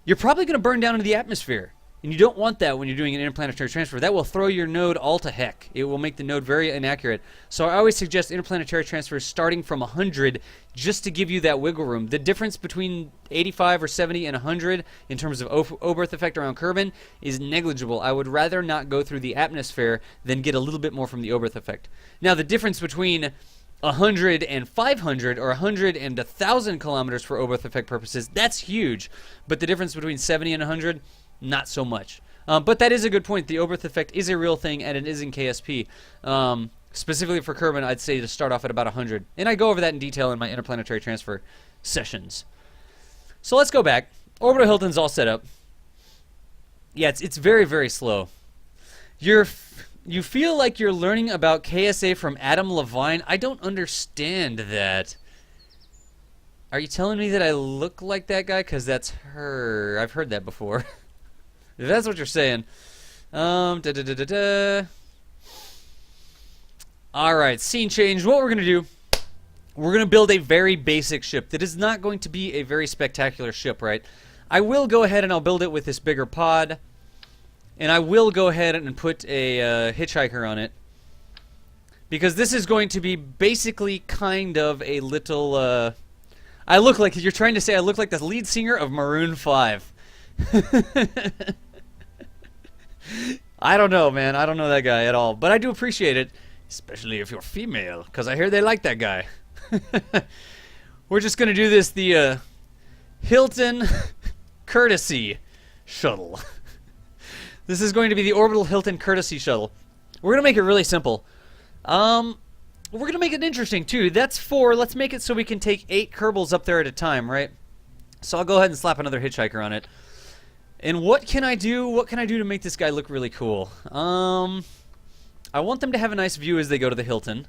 you're probably going to burn down into the atmosphere. And you don't want that when you're doing an interplanetary transfer. That will throw your node all to heck. It will make the node very inaccurate. So I always suggest interplanetary transfers starting from 100 just to give you that wiggle room. The difference between 85 or 70 and 100 in terms of Oberth effect around Kerbin is negligible. I would rather not go through the atmosphere than get a little bit more from the Oberth effect. Now, the difference between 100 and 500 or 100 and 1,000 kilometers for Oberth effect purposes, that's huge. But the difference between 70 and 100, not so much. But that is a good point. The Oberth effect is a real thing, and it is in KSP. Specifically for Kerbin, I'd say to start off at about 100. And I go over that in detail in my interplanetary transfer sessions. So let's go back. Orbital Hilton's all set up. Yeah, it's very, very slow. You feel like you're learning about KSA from Adam Levine? I don't understand that. Are you telling me that I look like that guy? Because that's her. I've heard that before. If that's what you're saying. Alright, scene change. What we're going to do, we're going to build a very basic ship that is not going to be a very spectacular ship, right? I will go ahead and I'll build it with this bigger pod. And I will go ahead and put a hitchhiker on it. Because this is going to be basically kind of a little... I look like, you're trying to say I look like the lead singer of Maroon 5. I don't know, man. I don't know that guy at all. But I do appreciate it. Especially if you're female. Because I hear they like that guy. We're just going to do this the Hilton Courtesy Shuttle. This is going to be the Orbital Hilton Courtesy Shuttle. We're going to make it really simple. We're going to make it interesting, too. That's 4. Let's make it so we can take 8 Kerbals up there at a time, right? So I'll go ahead and slap another hitchhiker on it. And what can I do? What can I do to make this guy look really cool? I want them to have a nice view as they go to the Hilton.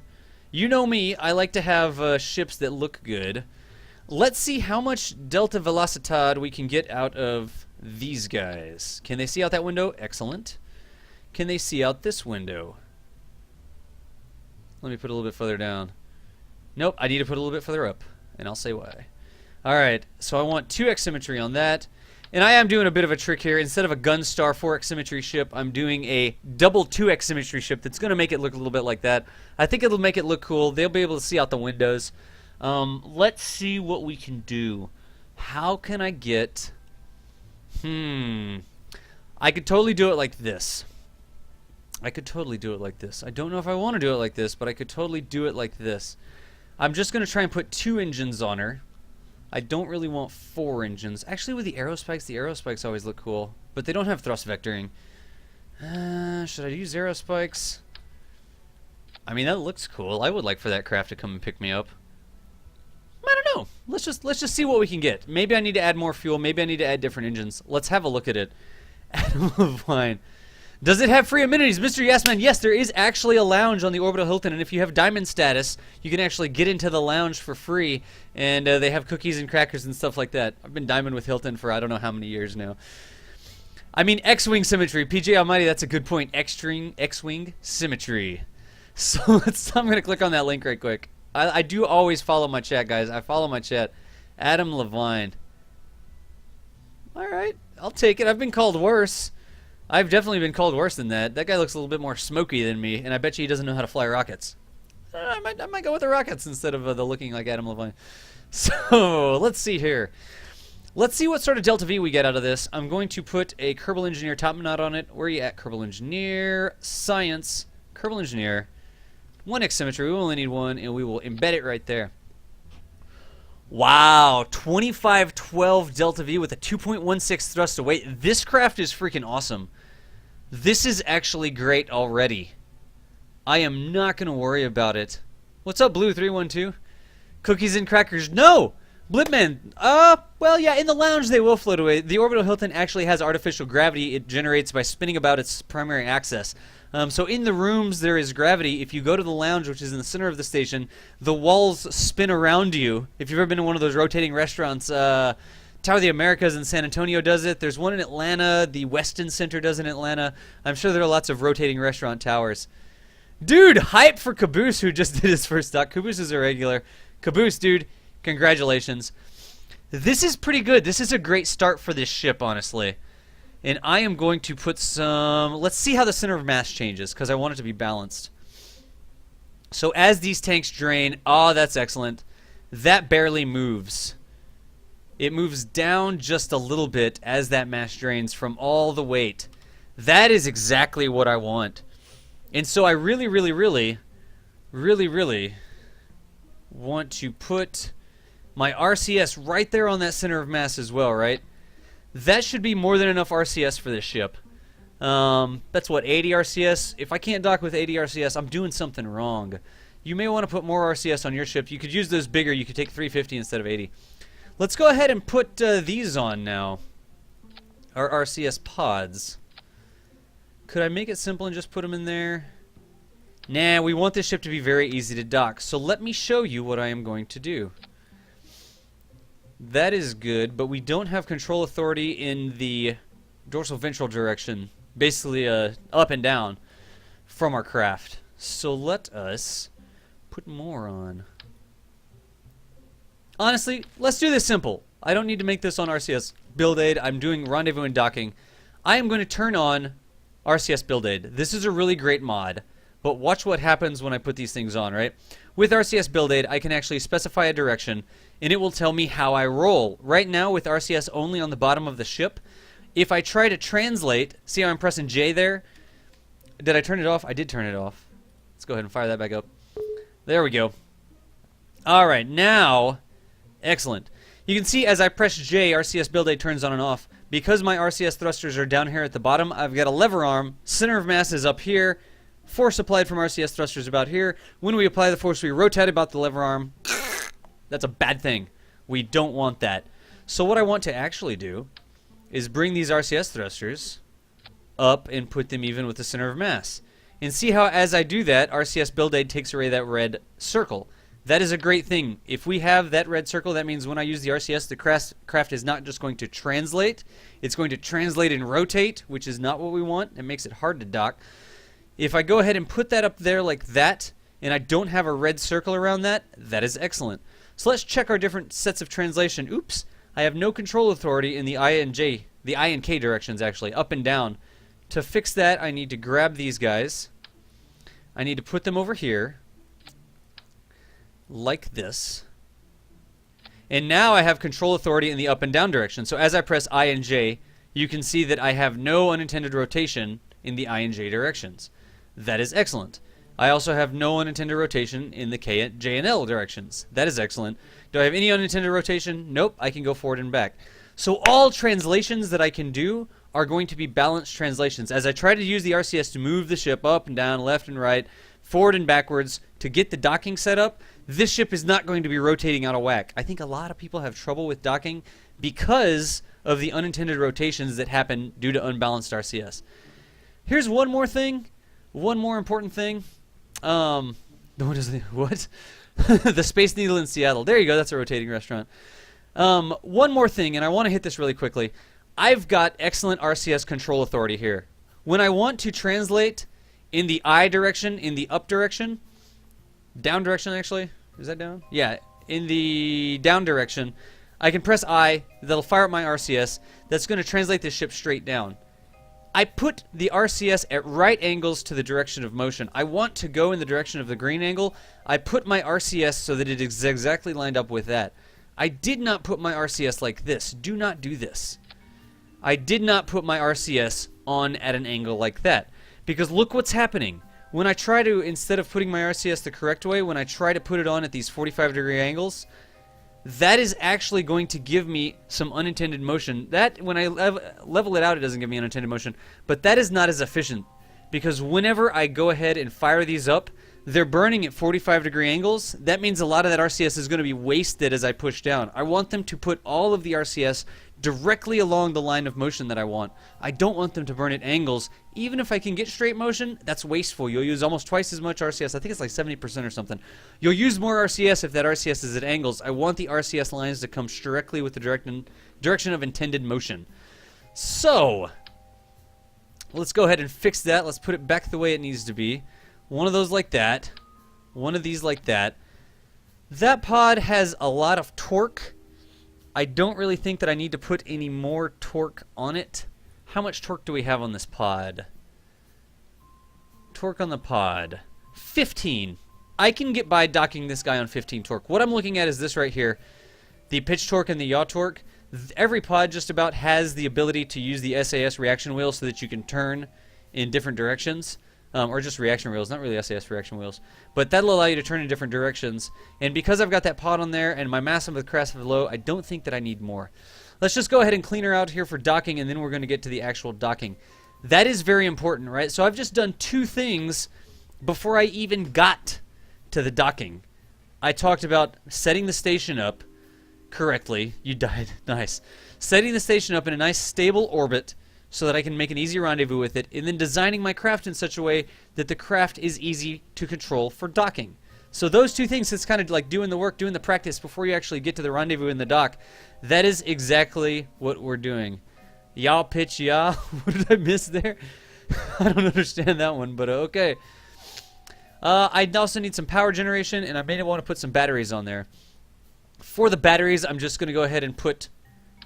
You know me. I like to have ships that look good. Let's see how much Delta Velocitad we can get out of these guys. Can they see out that window? Excellent. Can they see out this window? Let me put a little bit further down. Nope, I need to put a little bit further up, and I'll say why. Alright, so I want 2x symmetry on that. And I am doing a bit of a trick here. Instead of a Gunstar 4x symmetry ship, I'm doing a double 2x symmetry ship that's going to make it look a little bit like that. I think it'll make it look cool. They'll be able to see out the windows. Let's see what we can do. How can I get... I could totally do it like this. I could totally do it like this. I don't know if I want to do it like this, but I could totally do it like this. I'm just going to try and put 2 engines on her. I don't really want 4 engines. Actually, with the aerospikes always look cool. But they don't have thrust vectoring. Should I use aerospikes? I mean, that looks cool. I would like for that craft to come and pick me up. I don't know. Let's just see what we can get. Maybe I need to add more fuel. Maybe I need to add different engines. Let's have a look at it. Adam Levine. Does it have free amenities? Mr. Yasman, yes, there is actually a lounge on the Orbital Hilton, and if you have diamond status, you can actually get into the lounge for free, and they have cookies and crackers and stuff like that. I've been diamond with Hilton for I don't know how many years now. I mean, X-Wing symmetry. PJ Almighty, that's a good point. X-Wing symmetry. So I'm going to click on that link right quick. I do always follow my chat, guys. I follow my chat. Adam Levine. All right, I'll take it. I've been called worse. I've definitely been called worse than that. That guy looks a little bit more smoky than me, and I bet you he doesn't know how to fly rockets. I might go with the rockets instead of the looking like Adam Levine. So, let's see here. Let's see what sort of Delta V we get out of this. I'm going to put a Kerbal Engineer top knot on it. Where are you at, Kerbal Engineer? Science. Kerbal Engineer. 1x symmetry. We only need 1, and we will embed it right there. Wow, 2512 delta V with a 2.16 thrust to weight. This craft is freaking awesome. This is actually great already. I am not going to worry about it. What's up, Blue312? Cookies and crackers? No! Blipman, well, yeah, in the lounge they will float away. The orbital Hilton actually has artificial gravity it generates by spinning about its primary axis. So in the rooms there is gravity. If you go to the lounge, which is in the center of the station, the walls spin around you. If you've ever been to one of those rotating restaurants, Tower of the Americas in San Antonio does it. There's one in Atlanta. The Westin Center does it in Atlanta. I'm sure there are lots of rotating restaurant towers. Dude, hype for Caboose, who just did his first dock. Caboose is a regular. Caboose, dude, congratulations. This is pretty good. This is a great start for this ship, honestly. And I am going to put some... Let's see how the center of mass changes, because I want it to be balanced. So as these tanks drain... Oh, that's excellent. That barely moves. It moves down just a little bit as that mass drains from all the weight. That is exactly what I want. And so I really want to put my RCS right there on that center of mass as well, right? That should be more than enough RCS for this ship. That's what, 80 RCS? If I can't dock with 80 RCS, I'm doing something wrong. You may want to put more RCS on your ship. You could use those bigger. You could take 350 instead of 80. Let's go ahead and put these on now. Our RCS pods. Could I make it simple and just put them in there? Nah, we want this ship to be very easy to dock. So let me show you what I am going to do. That is good, but we don't have control authority in the dorsal ventral direction. Basically, up and down from our craft. So let us put more on. Honestly, let's do this simple. I don't need to make this on RCS build aid. I'm doing rendezvous and docking. I am going to turn on RCS build aid. This is a really great mod, but watch what happens when I put these things on, right? With RCS build aid, I can actually specify a direction, and it will tell me how I roll. Right now, with RCS only on the bottom of the ship, if I try to translate, see how I'm pressing J there? Did I turn it off? I did turn it off. Let's go ahead and fire that back up. There we go. All right, now, excellent. You can see as I press J, RCS build aid turns on and off. Because my RCS thrusters are down here at the bottom, I've got a lever arm. Center of mass is up here. Force applied from RCS thrusters about here. When we apply the force, we rotate about the lever arm. That's a bad thing. We don't want that. So what I want to actually do is bring these RCS thrusters up and put them even with the center of mass. And see how as I do that, RCS build aid takes away that red circle. That is a great thing. If we have that red circle, that means when I use the RCS, the craft is not just going to translate. It's going to translate and rotate, which is not what we want. It makes it hard to dock. If I go ahead and put that up there like that, and I don't have a red circle around that, that is excellent. So let's check our different sets of translation. Oops, I have no control authority in the I and J, the I and K directions actually, up and down. To fix that, I need to grab these guys. I need to put them over here, like this. And now I have control authority in the up and down direction. So as I press I and J, you can see that I have no unintended rotation in the I and J directions. That is excellent. I also have no unintended rotation in the K, J, and L directions. That is excellent. Do I have any unintended rotation? Nope. I can go forward and back. So all translations that I can do are going to be balanced translations. As I try to use the RCS to move the ship up and down, left and right, forward and backwards to get the docking set up, this ship is not going to be rotating out of whack. I think a lot of people have trouble with docking because of the unintended rotations that happen due to unbalanced RCS. Here's one more thing. One more important thing. What is the, what? The Space Needle in Seattle. There you go. That's a rotating restaurant. One more thing, and I want to hit this really quickly. I've got excellent RCS control authority here. When I want to translate in the I direction, in the up direction, down direction actually, is that down? Yeah, in the down direction, I can press I, that'll fire up my RCS, that's going to translate this ship straight down. I put the RCS at right angles to the direction of motion. I want to go in the direction of the green angle. I put my RCS so that it is exactly lined up with that. I did not put my RCS like this. Do not do this. I did not put my RCS on at an angle like that. Because look what's happening. When I try to, instead of putting my RCS the correct way, when I try to put it on at these 45-degree angles, that is actually going to give me some unintended motion. That, when I level it out, it doesn't give me unintended motion, but that is not as efficient, because whenever I go ahead and fire these up, they're burning at 45-degree angles. That means a lot of that RCS is going to be wasted as I push down. I want them to put all of the RCS directly along the line of motion that I want. I don't want them to burn at angles. Even if I can get straight motion, that's wasteful. You'll use almost twice as much RCS. I think it's like 70% or something. You'll use more RCS if that RCS is at angles. I want the RCS lines to come directly with the direction of intended motion. So, let's go ahead and fix that. Let's put it back the way it needs to be. One of those like that. One of these like that. That pod has a lot of torque. I don't really think that I need to put any more torque on it. How much torque do we have on this pod? Torque on the pod. 15. I can get by docking this guy on 15 torque. What I'm looking at is this right here. The pitch torque and the yaw torque. Every pod just about has the ability to use the SAS reaction wheel so that you can turn in different directions. Or just reaction wheels, not really SAS reaction wheels. But that'll allow you to turn in different directions. And because I've got that pod on there and my massive with crash of low, I don't think that I need more. Let's just go ahead and clean her out here for docking, and then we're going to get to the actual docking. That is very important, right? So I've just done two things before I even got to the docking. I talked about setting the station up correctly. You died. Nice. Setting the station up in a nice stable orbit so that I can make an easy rendezvous with it, and then designing my craft in such a way that the craft is easy to control for docking. So those two things, it's kind of like doing the work, doing the practice before you actually get to the rendezvous in the dock. That is exactly what we're doing. Yaw, pitch, yaw. What did I miss there? I don't understand that one, but okay. I also need some power generation, and I may want to put some batteries on there. For the batteries, I'm just going to go ahead and put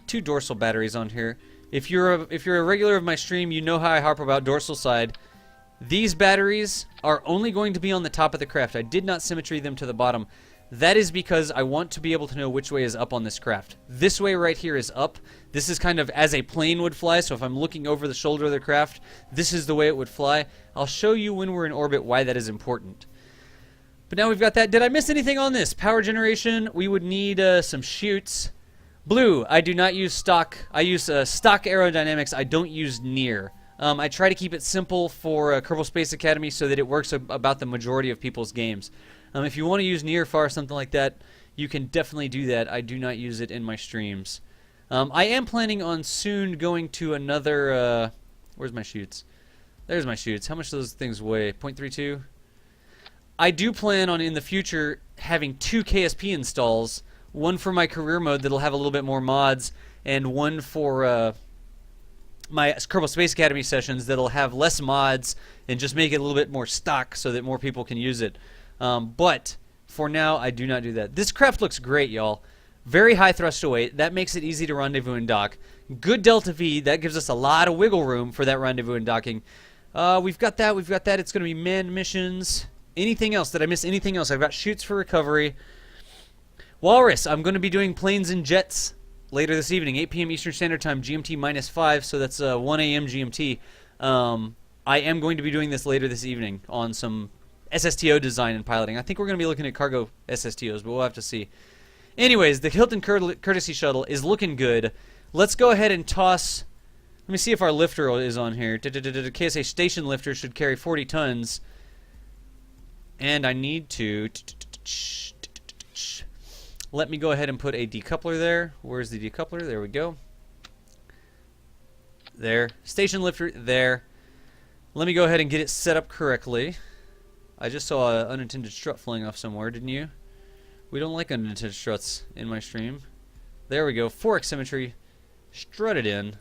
2 dorsal batteries on here. If you're a regular of my stream, you know how I harp about dorsal side. These batteries are only going to be on the top of the craft. I did not symmetry them to the bottom. That is because I want to be able to know which way is up on this craft. This way right here is up. This is kind of as a plane would fly, so if I'm looking over the shoulder of the craft, this is the way it would fly. I'll show you when we're in orbit why that is important. But now we've got that. Did I miss anything on this? Power generation, we would need some chutes. Blue, I do not use stock. I use stock aerodynamics. I don't use near. I try to keep it simple for Kerbal Space Academy so that it works about the majority of people's games. If you want to use near, far, something like that, you can definitely do that. I do not use it in my streams. I am planning on soon going to another... where's my chutes? There's my chutes. How much do those things weigh? 0.32? I do plan on, in the future, having 2 KSP installs. One for my career mode that'll have a little bit more mods, and one for my Kerbal Space Academy sessions that'll have less mods and just make it a little bit more stock so that more people can use it. But for now, I do not do that. This craft looks great, y'all. Very high thrust to weight. That makes it easy to rendezvous and dock. Good delta V. That gives us a lot of wiggle room for that rendezvous and docking. We've got that. We've got that. It's going to be manned missions. Anything else? Did I miss anything else? I've got chutes for recovery. Walrus, I'm going to be doing planes and jets later this evening, 8 p.m. Eastern Standard Time, GMT -5, so that's 1 a.m. GMT. I am going to be doing this later this evening on some SSTO design and piloting. I think we're going to be looking at cargo SSTOs, but we'll have to see. Anyways, the Hilton Courtesy Shuttle is looking good. Let's go ahead and toss... Let me see if our lifter is on here. KSA station lifter should carry 40 tons. And I need to... Let me go ahead and put a decoupler there. Where's the decoupler? There we go. There. Station lifter there. Let me go ahead and get it set up correctly. I just saw an unintended strut flying off somewhere, didn't you? We don't like unintended struts in my stream. There we go. 4x symmetry. Strut it in.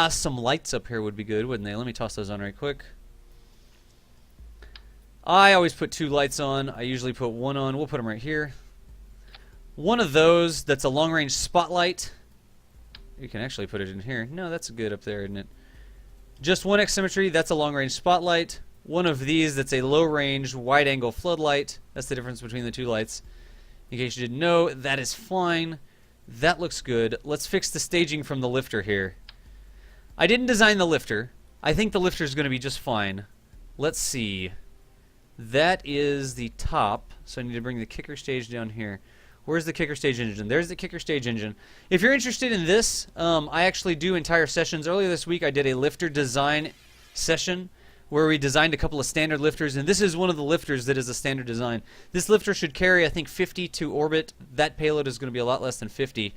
Some lights up here would be good, wouldn't they? Let me toss those on right quick. I always put 2 lights on. I usually put 1 on. We'll put them right here. One of those that's a long-range spotlight. You can actually put it in here. No, that's good up there, isn't it? Just 1x symmetry, that's a long-range spotlight. One of these that's a low-range, wide-angle floodlight. That's the difference between the 2 lights. In case you didn't know, that is fine. That looks good. Let's fix the staging from the lifter here. I didn't design the lifter. I think the lifter is going to be just fine. Let's see. That is the top, so I need to bring the kicker stage down here. Where's the kicker stage engine? There's the kicker stage engine. If you're interested in this, I actually do entire sessions. Earlier this week I did a lifter design session where we designed a couple of standard lifters, and this is one of the lifters that is a standard design. This lifter should carry, I think, 50 to orbit. That payload is going to be a lot less than 50,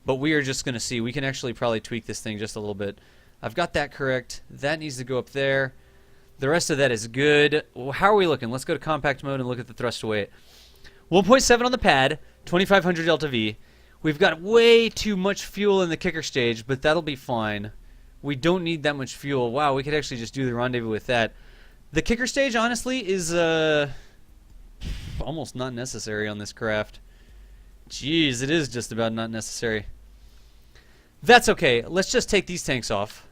but we are just going to see. We can actually probably tweak this thing just a little bit. I've got that correct. That needs to go up there. The rest of that is good. Well, how are we looking? Let's go to compact mode and look at the thrust to weight. 1.7 on the pad, 2500 delta V. We've got way too much fuel in the kicker stage, but that'll be fine. We don't need that much fuel. Wow, we could actually just do the rendezvous with that. The kicker stage, honestly, is almost not necessary on this craft. Jeez, it is just about not necessary. That's okay. Let's just take these tanks off.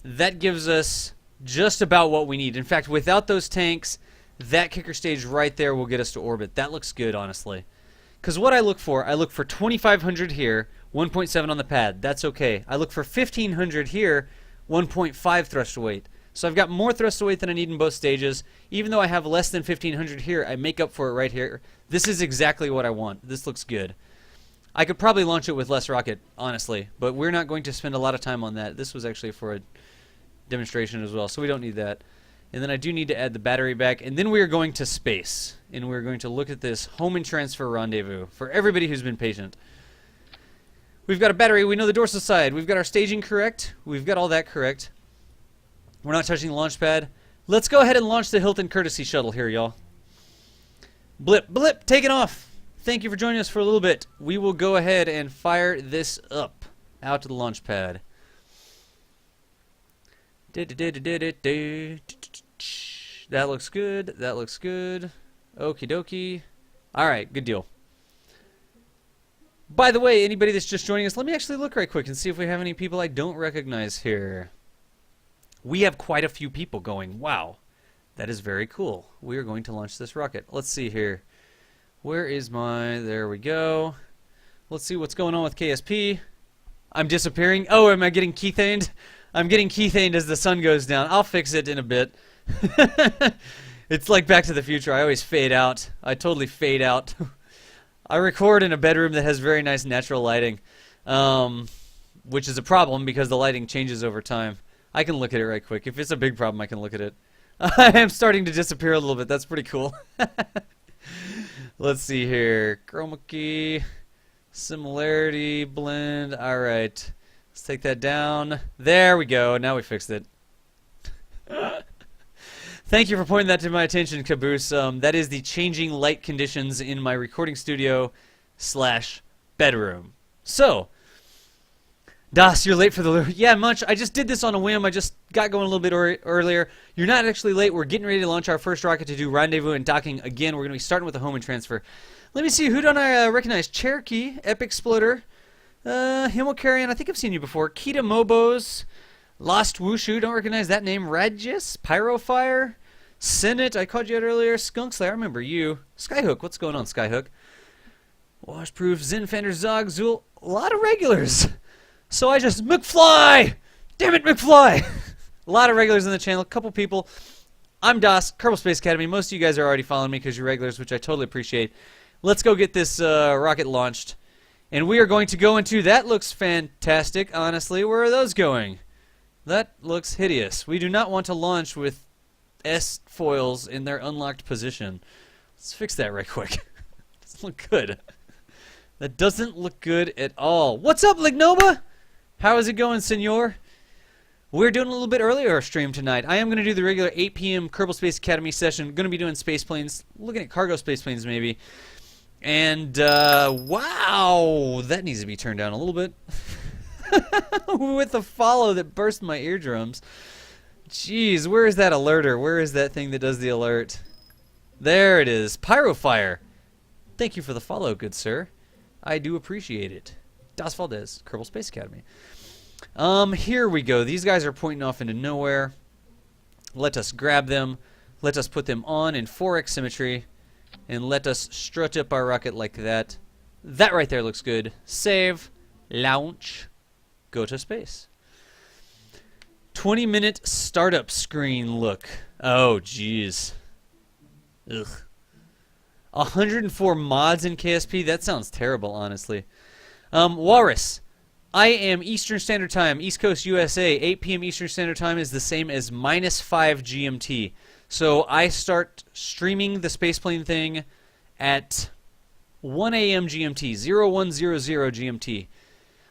That gives us just about what we need. In fact, without those tanks, that kicker stage right there will get us to orbit. That looks good, honestly. Because what I look for 2,500 here, 1.7 on the pad. That's okay. I look for 1,500 here, 1.5 thrust to weight. So I've got more thrust to weight than I need in both stages. Even though I have less than 1,500 here, I make up for it right here. This is exactly what I want. This looks good. I could probably launch it with less rocket, honestly, but we're not going to spend a lot of time on that. This was actually for a demonstration as well, so we don't need that. And then I do need to add the battery back, and then we are going to space, and we're going to look at this home and transfer rendezvous for everybody who's been patient. We've got a battery. We know the dorsal side. We've got our staging correct. We've got all that correct. We're not touching the launch pad. Let's go ahead and launch the Hilton Courtesy Shuttle here, y'all. Blip, blip, taking off. Thank you for joining us for a little bit. We will go ahead and fire this up out to the launch pad. That looks good. That looks good. Okie dokie. Alright, good deal. By the way, anybody that's just joining us, let me actually look right quick and see if we have any people I don't recognize here. We have quite a few people going. Wow. That is very cool. We are going to launch this rocket. Let's see here. Where is my... There we go. Let's see what's going on with KSP. I'm disappearing. Oh, am I getting kethaned? I'm getting kethaned as the sun goes down. I'll fix it in a bit. It's like Back to the Future. I always fade out. I totally fade out. I record in a bedroom that has very nice natural lighting, which is a problem because the lighting changes over time. I can look at it right quick. If it's a big problem, I can look at it. I am starting to disappear a little bit. That's pretty cool. Let's see here. Chroma key, similarity, blend. All right. Let's take that down. There we go. Now we fixed it. Thank you for pointing that to my attention, Caboose. That is the changing light conditions in my recording studio / bedroom. So, Das, you're late for the... Yeah, much. I just did this on a whim. I just got going a little bit earlier. You're not actually late. We're getting ready to launch our first rocket to do rendezvous and docking. Again, we're going to be starting with the home and transfer. Let me see. Who don't I recognize? Cherokee, Epic Exploder, Himmelcarrion. I think I've seen you before. Kita Mobos, Lost Wushu. Don't recognize that name. Radgis, Pyrofire, Senate. I called you out earlier. Skunkslay. I remember you. Skyhook. What's going on, Skyhook? Washproof, Zinfender, Zog, Zool. A lot of regulars. So I just... McFly! Damn it, McFly! A lot of regulars on the channel. A couple people. I'm Das, Kerbal Space Academy. Most of you guys are already following me because you're regulars, which I totally appreciate. Let's go get this rocket launched. And we are going to go into... That looks fantastic, honestly. Where are those going? That looks hideous. We do not want to launch with S-foils in their unlocked position. Let's fix that right quick. Doesn't look good. That doesn't look good at all. What's up, Lignoma? How is it going, senor? We're doing a little bit earlier stream tonight. I am going to do the regular 8 p.m. Kerbal Space Academy session. Going to be doing space planes, looking at cargo space planes maybe. And, wow, that needs to be turned down a little bit. With the follow that burst my eardrums. Jeez, where is that alerter? Where is that thing that does the alert? There it is. Pyrofire. Thank you for the follow, good sir. I do appreciate it. Das Valdez, Kerbal Space Academy. Here we go. These guys are pointing off into nowhere. Let us grab them. Let us put them on in 4x symmetry. And let us strut up our rocket like that. That right there looks good. Save. Launch. Go to space. 20-minute startup screen look. Oh, jeez. Ugh. 104 mods in KSP? That sounds terrible, honestly. Walrus. I am Eastern Standard Time, East Coast USA. 8 p.m. Eastern Standard Time is the same as -5 GMT. So I start streaming the spaceplane thing at 1 a.m. GMT, 0100 GMT.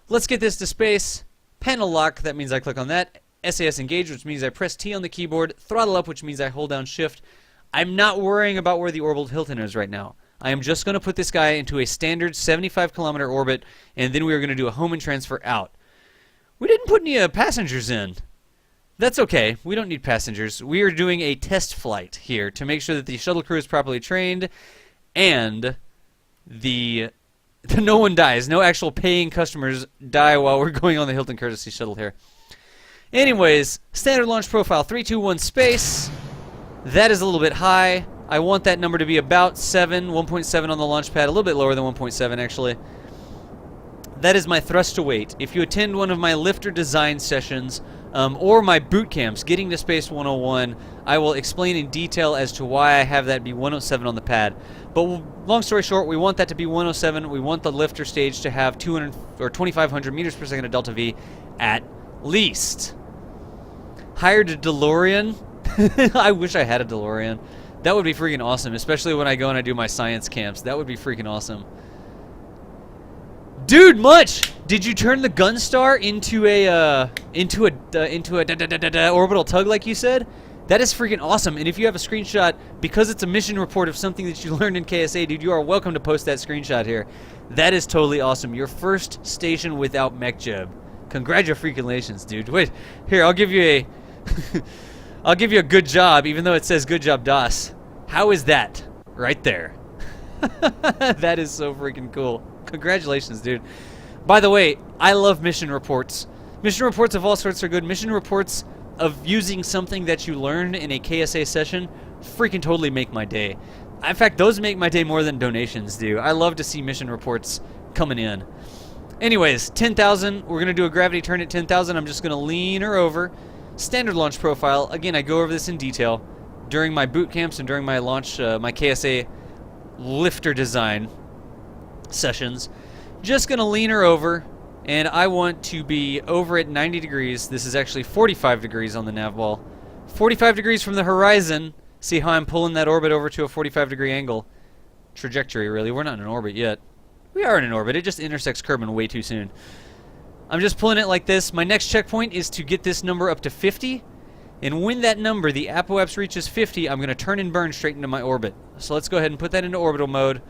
Let's get this to space. Panel lock, that means I click on that. SAS engage, which means I press T on the keyboard. Throttle up, which means I hold down shift. I'm not worrying about where the orbital Hilton is right now. I am just going to put this guy into a standard 75-kilometer orbit, and then we are going to do a home and transfer out. We didn't put any passengers in. That's okay. We don't need passengers. We are doing a test flight here to make sure that the shuttle crew is properly trained and no one dies. No actual paying customers die while we're going on the Hilton Courtesy Shuttle here. Anyways, standard launch profile, 321 space. That is a little bit high. I want that number to be about 1.7 on the launch pad, a little bit lower than 1.7 actually. That is my thrust to weight. If you attend one of my lifter design sessions or my boot camps, Getting to Space 101, I will explain in detail as to why I have that be 107 on the pad. But long story short, we want that to be 107. We want the lifter stage to have 200 or 2,500 meters per second of delta V at least. Hired a DeLorean. I wish I had a DeLorean. That would be freaking awesome, especially when I go and I do my science camps. That would be freaking awesome. Dude, Much, did you turn the Gunstar into a orbital tug like you said? That is freaking awesome. And if you have a screenshot, because it's a mission report of something that you learned in KSA, dude, you are welcome to post that screenshot here. That is totally awesome. Your first station without MechJeb. Congratulations, dude. Wait, here, I'll give you a I'll give you a good job, even though it says good job DOS. How is that? Right there. That is so freaking cool. Congratulations, dude. By the way, I love mission reports. Mission reports of all sorts are good. Mission reports of using something that you learned in a KSA session freaking totally make my day. In fact, those make my day more than donations do. I love to see mission reports coming in. Anyways, 10,000. We're going to do a gravity turn at 10,000. I'm just going to lean her over. Standard launch profile. Again, I go over this in detail during my boot camps and during my launch, my KSA lifter design sessions. Just going to lean her over, and I want to be over at 90 degrees. This is actually 45 degrees on the nav ball. 45 degrees from the horizon. See how I'm pulling that orbit over to a 45-degree angle. Trajectory, really. We're not in an orbit yet. We are in an orbit. It just intersects Kerbal way too soon. I'm just pulling it like this. My next checkpoint is to get this number up to 50. And when that number, the apoapse, reaches 50, I'm going to turn and burn straight into my orbit. So let's go ahead and put that into orbital mode.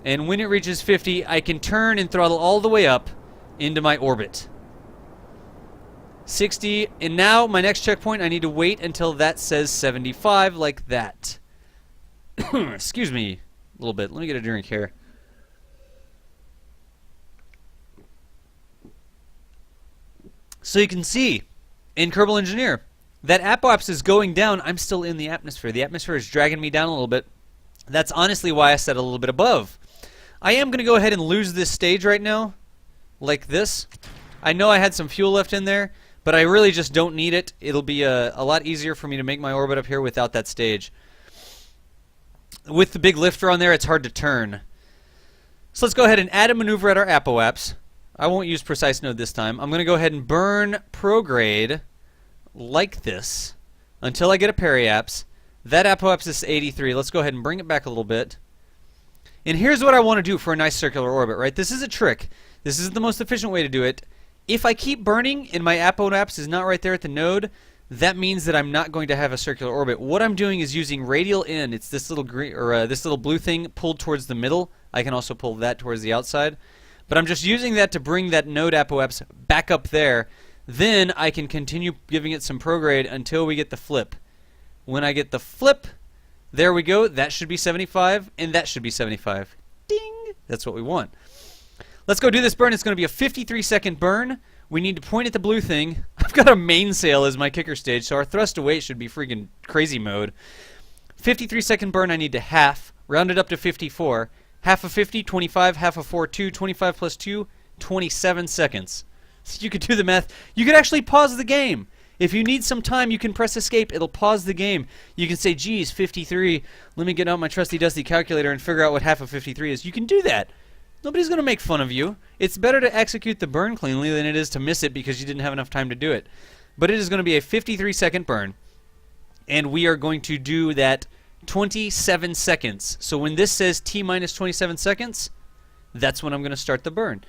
And when it reaches 50, I can turn and throttle all the way up into my orbit. 60. And now, my next checkpoint, I need to wait until that says 75, like that. Excuse me a little bit. Let me get a drink here. So you can see in Kerbal Engineer that apoapse is going down. I'm still in the atmosphere. The atmosphere is dragging me down a little bit. That's honestly why I set a little bit above. I am going to go ahead and lose this stage right now, like this. I know I had some fuel left in there, but I really just don't need it. It'll be a lot easier for me to make my orbit up here without that stage. With the big lifter on there, it's hard to turn. So let's go ahead and add a maneuver at our apoapse. I won't use precise node this time. I'm going to go ahead and burn prograde like this until I get a periapse. That apoapse is 83. Let's go ahead and bring it back a little bit. And here's what I want to do for a nice circular orbit, right? This is a trick. This is the most efficient way to do it. If I keep burning and my apoapse is not right there at the node, that means that I'm not going to have a circular orbit. What I'm doing is using radial in. It's this little green or this little blue thing pulled towards the middle. I can also pull that towards the outside. But I'm just using that to bring that node apoapse back up there. Then I can continue giving it some prograde until we get the flip. When I get the flip, there we go. That should be 75, and that should be 75. Ding! That's what we want. Let's go do this burn. It's going to be a 53-second burn. We need to point at the blue thing. I've got a mainsail as my kicker stage, so our thrust to weight should be freaking crazy mode. 53-second burn I need to half. Round it up to 54. Half of 50, 25, half of 4, 2, 25 plus 2, 27 seconds. So you could do the math. You could actually pause the game. If you need some time, you can press escape. It'll pause the game. You can say, geez, 53. Let me get out my trusty dusty calculator and figure out what half of 53 is. You can do that. Nobody's going to make fun of you. It's better to execute the burn cleanly than it is to miss it because you didn't have enough time to do it. But it is going to be a 53-second burn. And we are going to do that 27 seconds. So when this says T minus 27 seconds, that's when I'm going to start the burn.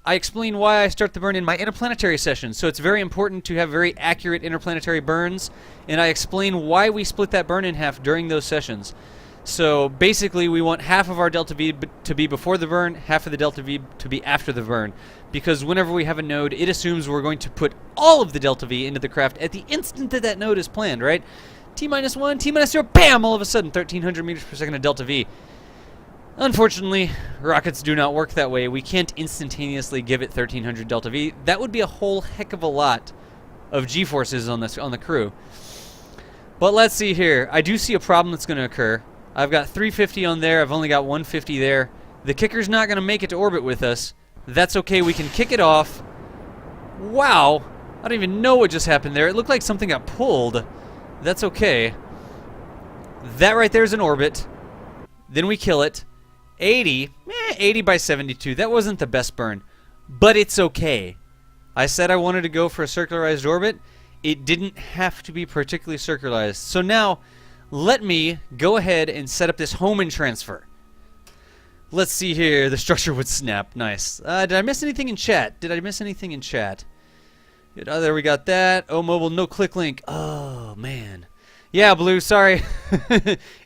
I explain why I start the burn in my interplanetary session. So it's very important to have very accurate interplanetary burns. And I explain why we split that burn in half during those sessions. So basically we want half of our delta V to be before the burn, half of the delta V to be after the burn. Because whenever we have a node, it assumes we're going to put all of the delta V into the craft at the instant that that node is planned, right? T minus 1, T minus 0, bam! All of a sudden, 1,300 meters per second of delta V. Unfortunately, rockets do not work that way. We can't instantaneously give it 1,300 delta V. That would be a whole heck of a lot of G-forces on the crew. But let's see here. I do see a problem that's going to occur. I've got 350 on there. I've only got 150 there. The kicker's not going to make it to orbit with us. That's okay. We can kick it off. Wow. I don't even know what just happened there. It looked like something got pulled. That's okay. That right there is an orbit. Then we kill it. 80. 80 by 72. That wasn't the best burn. But it's okay. I said I wanted to go for a circularized orbit. It didn't have to be particularly circularized. So now, let me go ahead and set up this Hohmann transfer. Let's see here. The structure would snap. Nice. Did I miss anything in chat? Did I miss anything in chat? Oh, there we got that. Oh, mobile, no click link. Oh, man. Yeah, Blue, sorry.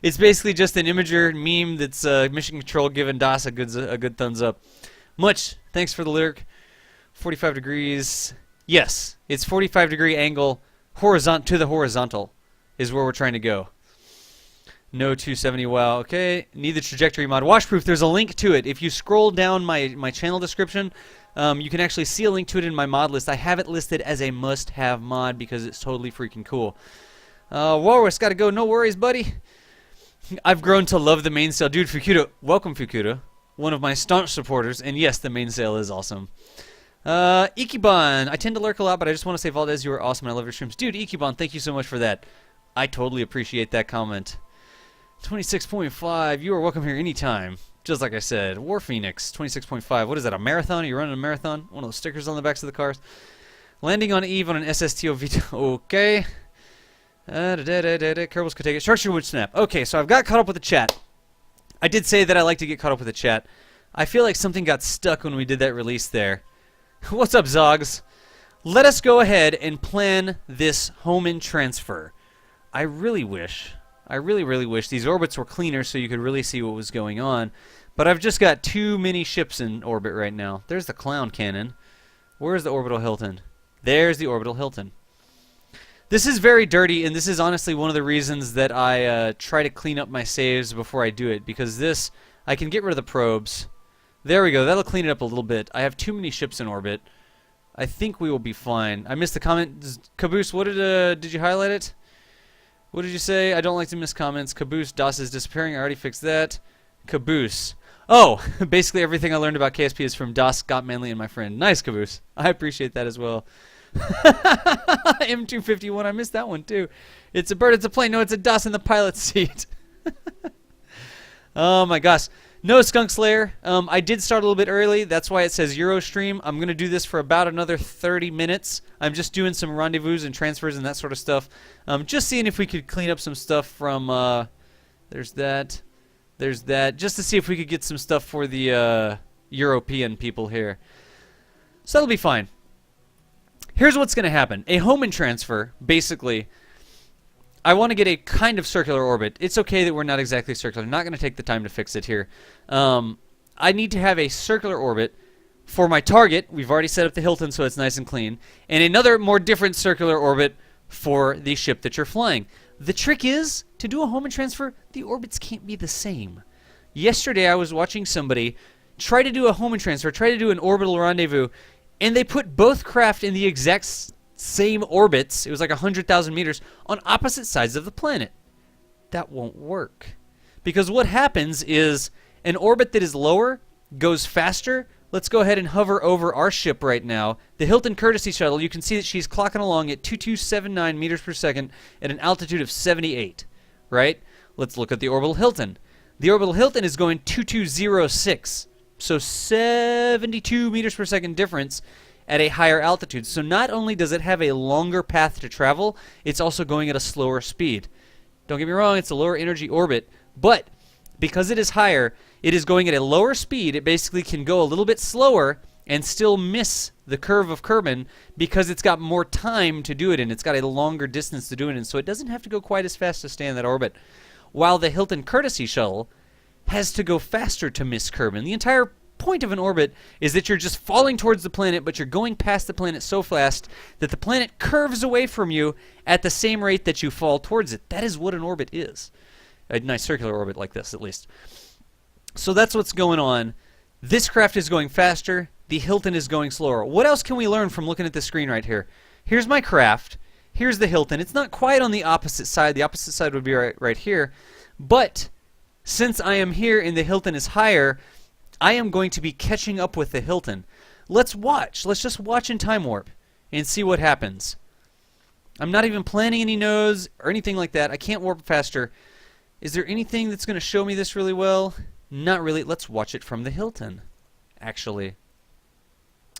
It's basically just an Imager meme that's Mission Control giving DOS a good thumbs up. Much thanks for the lyric. 45 degrees. Yes, it's 45-degree angle to the horizontal is where we're trying to go. No 270, wow, okay. Need the trajectory mod. Washproof, there's a link to it. If you scroll down my channel description, you can actually see a link to it in my mod list. I have it listed as a must-have mod because it's totally freaking cool. Walrus, gotta go. No worries, buddy. I've grown to love the mainsail. Dude, Fukuda, welcome, Fukuda. One of my staunch supporters. And yes, the mainsail is awesome. Ikiban, I tend to lurk a lot, but I just want to say, Valdez, you are awesome. I love your streams. Dude, Ikiban, thank you so much for that. I totally appreciate that comment. 26.5, you are welcome here anytime. Just like I said. War Phoenix, 26.5. What is that, a marathon? Are you running a marathon? One of those stickers on the backs of the cars. Landing on Eve on an SSTO Vito. Okay. Kerbals could take it. Structure would snap. Okay, so I've got caught up with the chat. I did say that I like to get caught up with the chat. I feel like something got stuck when we did that release there. What's up, Zogs? Let us go ahead and plan this Hohmann transfer. I really wish, I really wish these orbits were cleaner so you could really see what was going on. But I've just got too many ships in orbit right now. There's the Clown Cannon. Where's the Orbital Hilton? There's the Orbital Hilton. This is very dirty, and this is honestly one of the reasons that I try to clean up my saves before I do it, because this, I can get rid of the probes. There we go. That'll clean it up a little bit. I have too many ships in orbit. I think we will be fine. I missed the comment. Caboose, what did you highlight it? What did you say? I don't like to miss comments. Caboose, DOS is disappearing. I already fixed that. Caboose. Oh, basically everything I learned about KSP is from DOS, Scott Manley, and my friend. Nice, Caboose. I appreciate that as well. M251, I missed that one too. It's a bird, it's a plane. No, it's a DOS in the pilot seat. Oh my gosh. No, Skunk Slayer. I did start a little bit early. That's why it says Eurostream. I'm going to do this for about another 30 minutes. I'm just doing some rendezvous and transfers and that sort of stuff. Just seeing if we could clean up some stuff from... there's that. There's that. Just to see if we could get some stuff for the European people here. So that'll be fine. Here's what's going to happen. A Hohmann transfer, basically... I want to get a kind of circular orbit. It's okay that we're not exactly circular. I'm not going to take the time to fix it here. I need to have a circular orbit for my target. We've already set up the Hilton so it's nice and clean. And another more different circular orbit for the ship that you're flying. The trick is, to do a Hohmann transfer, the orbits can't be the same. Yesterday I was watching somebody try to do a Hohmann transfer, try to do an orbital rendezvous, and they put both craft in the exact same orbits, it was like 100,000 meters, on opposite sides of the planet. That won't work. Because what happens is an orbit that is lower goes faster, let's go ahead and hover over our ship right now. The Hilton Courtesy Shuttle, you can see that she's clocking along at 2279 meters per second at an altitude of 78, right? Let's look at the Orbital Hilton. The Orbital Hilton is going 2206, so 72 meters per second difference at a higher altitude. So not only does it have a longer path to travel, it's also going at a slower speed. Don't get me wrong, it's a lower energy orbit, but because it is higher, it is going at a lower speed. It basically can go a little bit slower and still miss the curve of Kerbal because it's got more time to do it in. It's got a longer distance to do it in, so it doesn't have to go quite as fast to stay in that orbit. While the Hilton Courtesy Shuttle has to go faster to miss Kerbal. The entire point of an orbit is that you're just falling towards the planet, but you're going past the planet so fast that the planet curves away from you at the same rate that you fall towards it. That is what an orbit is. A nice circular orbit like this, at least. So that's what's going on. This craft is going faster. The Hilton is going slower. What else can we learn from looking at the screen right here? Here's my craft. Here's the Hilton. It's not quite on the opposite side. The opposite side would be right here. But since I am here and the Hilton is higher, I am going to be catching up with the Hilton. Let's watch. Let's just watch in time warp and see what happens. I'm not even planning any nodes or anything like that. I can't warp faster. Is there anything that's going to show me this really well? Not really. Let's watch it from the Hilton, actually.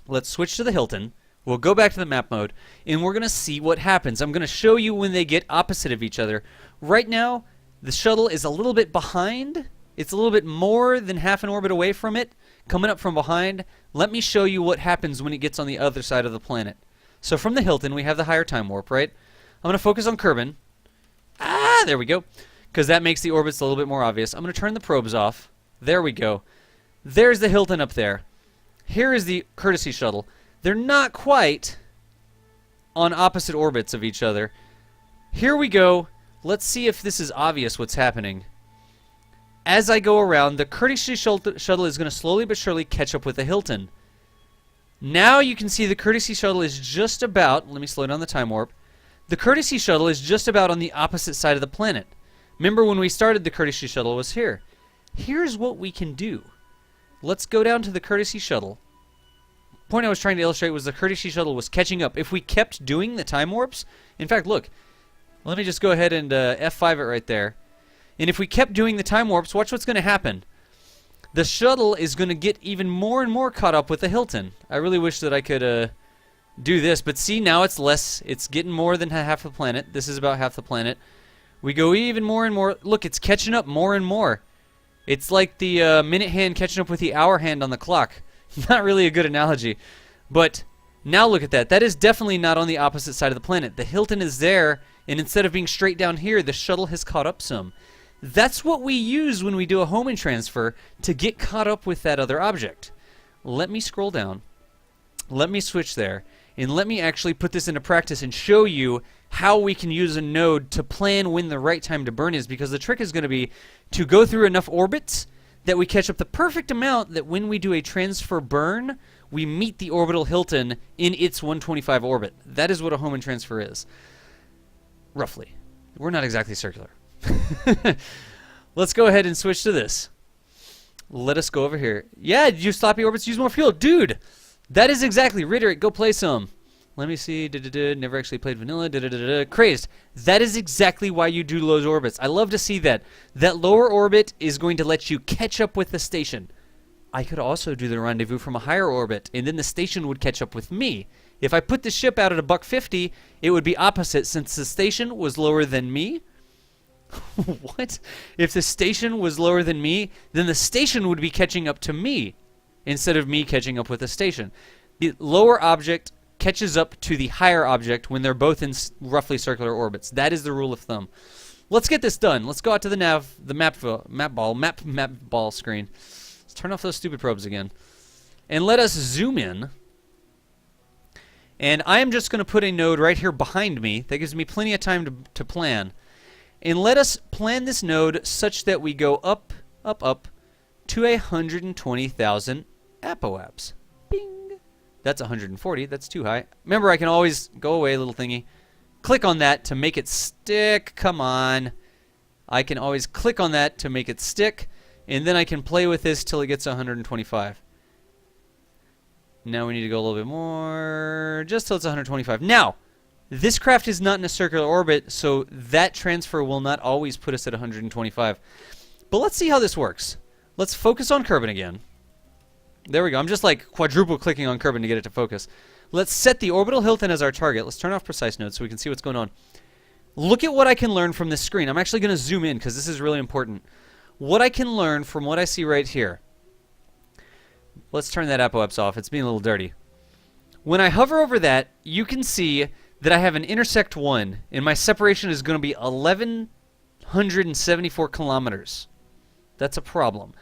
Let's switch to the Hilton. We'll go back to the map mode, and we're going to see what happens. I'm going to show you when they get opposite of each other. Right now, the shuttle is a little bit behind. It's a little bit more than half an orbit away from it, coming up from behind. Let me show you what happens when it gets on the other side of the planet. So from the Hilton, we have the higher time warp, right? I'm going to focus on Kerbal. Ah, there we go. Because that makes the orbits a little bit more obvious. I'm going to turn the probes off. There we go. There's the Hilton up there. Here is the Courtesy Shuttle. They're not quite on opposite orbits of each other. Here we go. Let's see if this is obvious what's happening. As I go around, the Courtesy Shuttle is going to slowly but surely catch up with the Hilton. Now you can see the Courtesy Shuttle is just about, let me slow down the time warp. The Courtesy Shuttle is just about on the opposite side of the planet. Remember when we started, the Courtesy Shuttle was here. Here's what we can do. Let's go down to the Courtesy Shuttle. The point I was trying to illustrate was the Courtesy Shuttle was catching up. If we kept doing the time warps, in fact, look, let me just go ahead and F5 it right there. And if we kept doing the time warps, watch what's going to happen. The shuttle is going to get even more and more caught up with the Hilton. I really wish that I could do this, but see, now it's less. It's getting more than half the planet. This is about half the planet. We go even more and more. Look, it's catching up more and more. It's like the minute hand catching up with the hour hand on the clock. Not really a good analogy. But now look at that. That is definitely not on the opposite side of the planet. The Hilton is there, and instead of being straight down here, the shuttle has caught up some. That's what we use when we do a homing transfer to get caught up with that other object. Let me scroll down. Let me switch there. And let me actually put this into practice and show you how we can use a node to plan when the right time to burn is, because the trick is going to be to go through enough orbits that we catch up the perfect amount that when we do a transfer burn, we meet the orbital Hilton in its 125 orbit. That is what a Hohmann transfer is. Roughly. We're not exactly circular. Let's go ahead and switch to this. Let us go over here. Yeah, use sloppy orbits, use more fuel. Dude, that is exactly. Reiterate, go play some. Let me see. Never actually played vanilla. Crazed. That is exactly why you do low orbits. I love to see that. That lower orbit is going to let you catch up with the station. I could also do the rendezvous from a higher orbit, and then the station would catch up with me. If I put the ship out at $150, it would be opposite. Since the station was lower than me. What? If the station was lower than me, then the station would be catching up to me instead of me catching up with the station. The lower object catches up to the higher object when they're both in roughly circular orbits. That is the rule of thumb. Let's get this done. Let's go out to the map ball screen. Let's turn off those stupid probes again. And let us zoom in. And I am just going to put a node right here behind me. That gives me plenty of time to plan. And let us plan this node such that we go up, up, up to 120,000 apoaps. Bing. That's 140. That's too high. Remember, I can always go away, little thingy. Click on that to make it stick. Come on. I can always click on that to make it stick. And then I can play with this till it gets 125. Now we need to go a little bit more, just till it's 125. Now, this craft is not in a circular orbit, so that transfer will not always put us at 125. But let's see how this works. Let's focus on Kerbin again. There we go. I'm just like quadruple clicking on Kerbin to get it to focus. Let's set the orbital Hilton as our target. Let's turn off precise node so we can see what's going on. Look at what I can learn from this screen. I'm actually going to zoom in because this is really important. What I can learn from what I see right here. Let's turn that apoapse off. It's being a little dirty. When I hover over that, you can see that I have an intersect 1, and my separation is going to be 1,174 kilometers. That's a problem.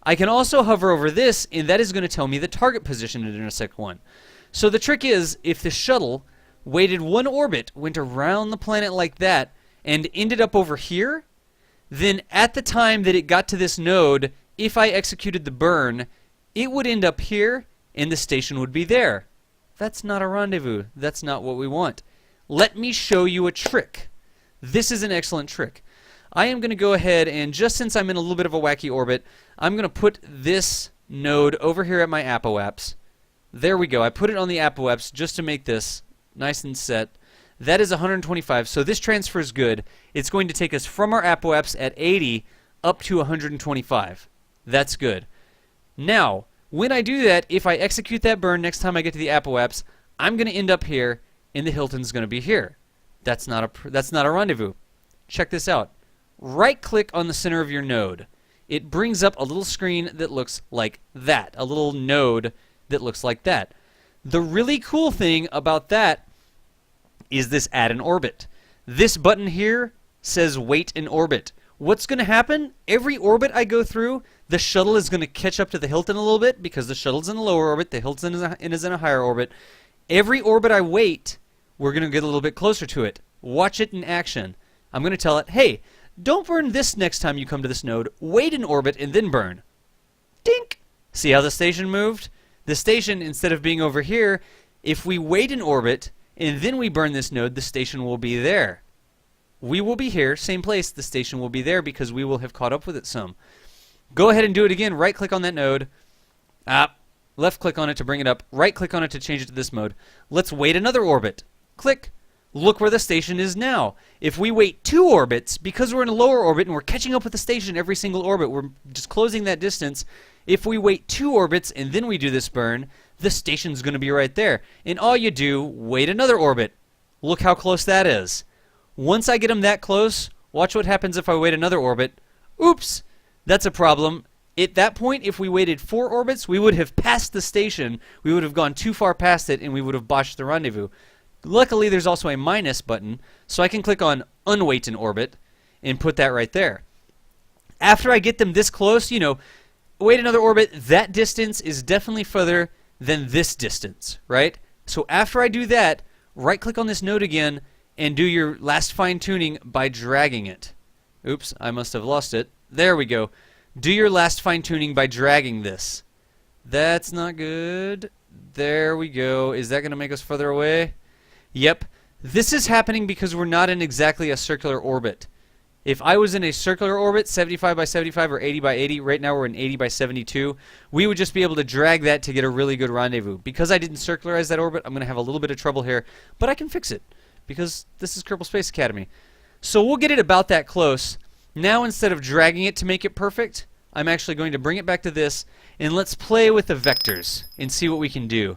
I can also hover over this, and that is going to tell me the target position at intersect 1. So the trick is, if the shuttle waited one orbit, went around the planet like that, and ended up over here, then at the time that it got to this node, if I executed the burn, it would end up here, and the station would be there. That's not a rendezvous. That's not what we want. Let me show you a trick. This is an excellent trick. I am going to go ahead and, just since I'm in a little bit of a wacky orbit, I'm going to put this node over here at my apoapse. There we go. I put it on the apoapse just to make this nice and set. That is 125, so this transfer is good. It's going to take us from our apoapse at 80 up to 125. That's good. Now, when I do that, if I execute that burn next time I get to the apoapse, I'm going to end up here, and the Hilton's going to be here. That's not a rendezvous. Check this out. Right-click on the center of your node. It brings up a little screen that looks like that, a little node that looks like that. The really cool thing about that is this add an orbit. This button here says wait in orbit. What's going to happen? Every orbit I go through, the shuttle is going to catch up to the Hilton a little bit because the shuttle's in the lower orbit, the Hilton is in a higher orbit. Every orbit I wait, we're going to get a little bit closer to it. Watch it in action. I'm going to tell it, hey, don't burn this next time you come to this node. Wait in orbit and then burn. Dink! See how the station moved? The station, instead of being over here, if we wait in orbit and then we burn this node, the station will be there. We will be here, same place, the station will be there because we will have caught up with it some. Go ahead and do it again. Right-click on that node. Left-click on it to bring it up. Right-click on it to change it to this mode. Let's wait another orbit. Click. Look where the station is now. If we wait 2 orbits, because we're in a lower orbit and we're catching up with the station every single orbit, we're just closing that distance. If we wait 2 orbits and then we do this burn, the station's going to be right there. And all you do, wait another orbit. Look how close that is. Once I get them that close, watch what happens if I wait another orbit. Oops! That's a problem. At that point, if we waited 4 orbits, we would have passed the station. We would have gone too far past it, and we would have botched the rendezvous. Luckily, there's also a minus button, so I can click on Unwait in Orbit and put that right there. After I get them this close, you know, wait another orbit, that distance is definitely further than this distance, right? So after I do that, right-click on this node again and do your last fine-tuning by dragging it. Oops, I must have lost it. There we go. Do your last fine-tuning by dragging this. That's not good. There we go. Is that going to make us further away? Yep. This is happening because we're not in exactly a circular orbit. If I was in a circular orbit, 75 by 75 or 80 by 80, right now we're in 80 by 72, we would just be able to drag that to get a really good rendezvous. Because I didn't circularize that orbit, I'm going to have a little bit of trouble here, but I can fix it because this is Kerbal Space Academy. So we'll get it about that close. Now instead of dragging it to make it perfect, I'm actually going to bring it back to this, and let's play with the vectors and see what we can do.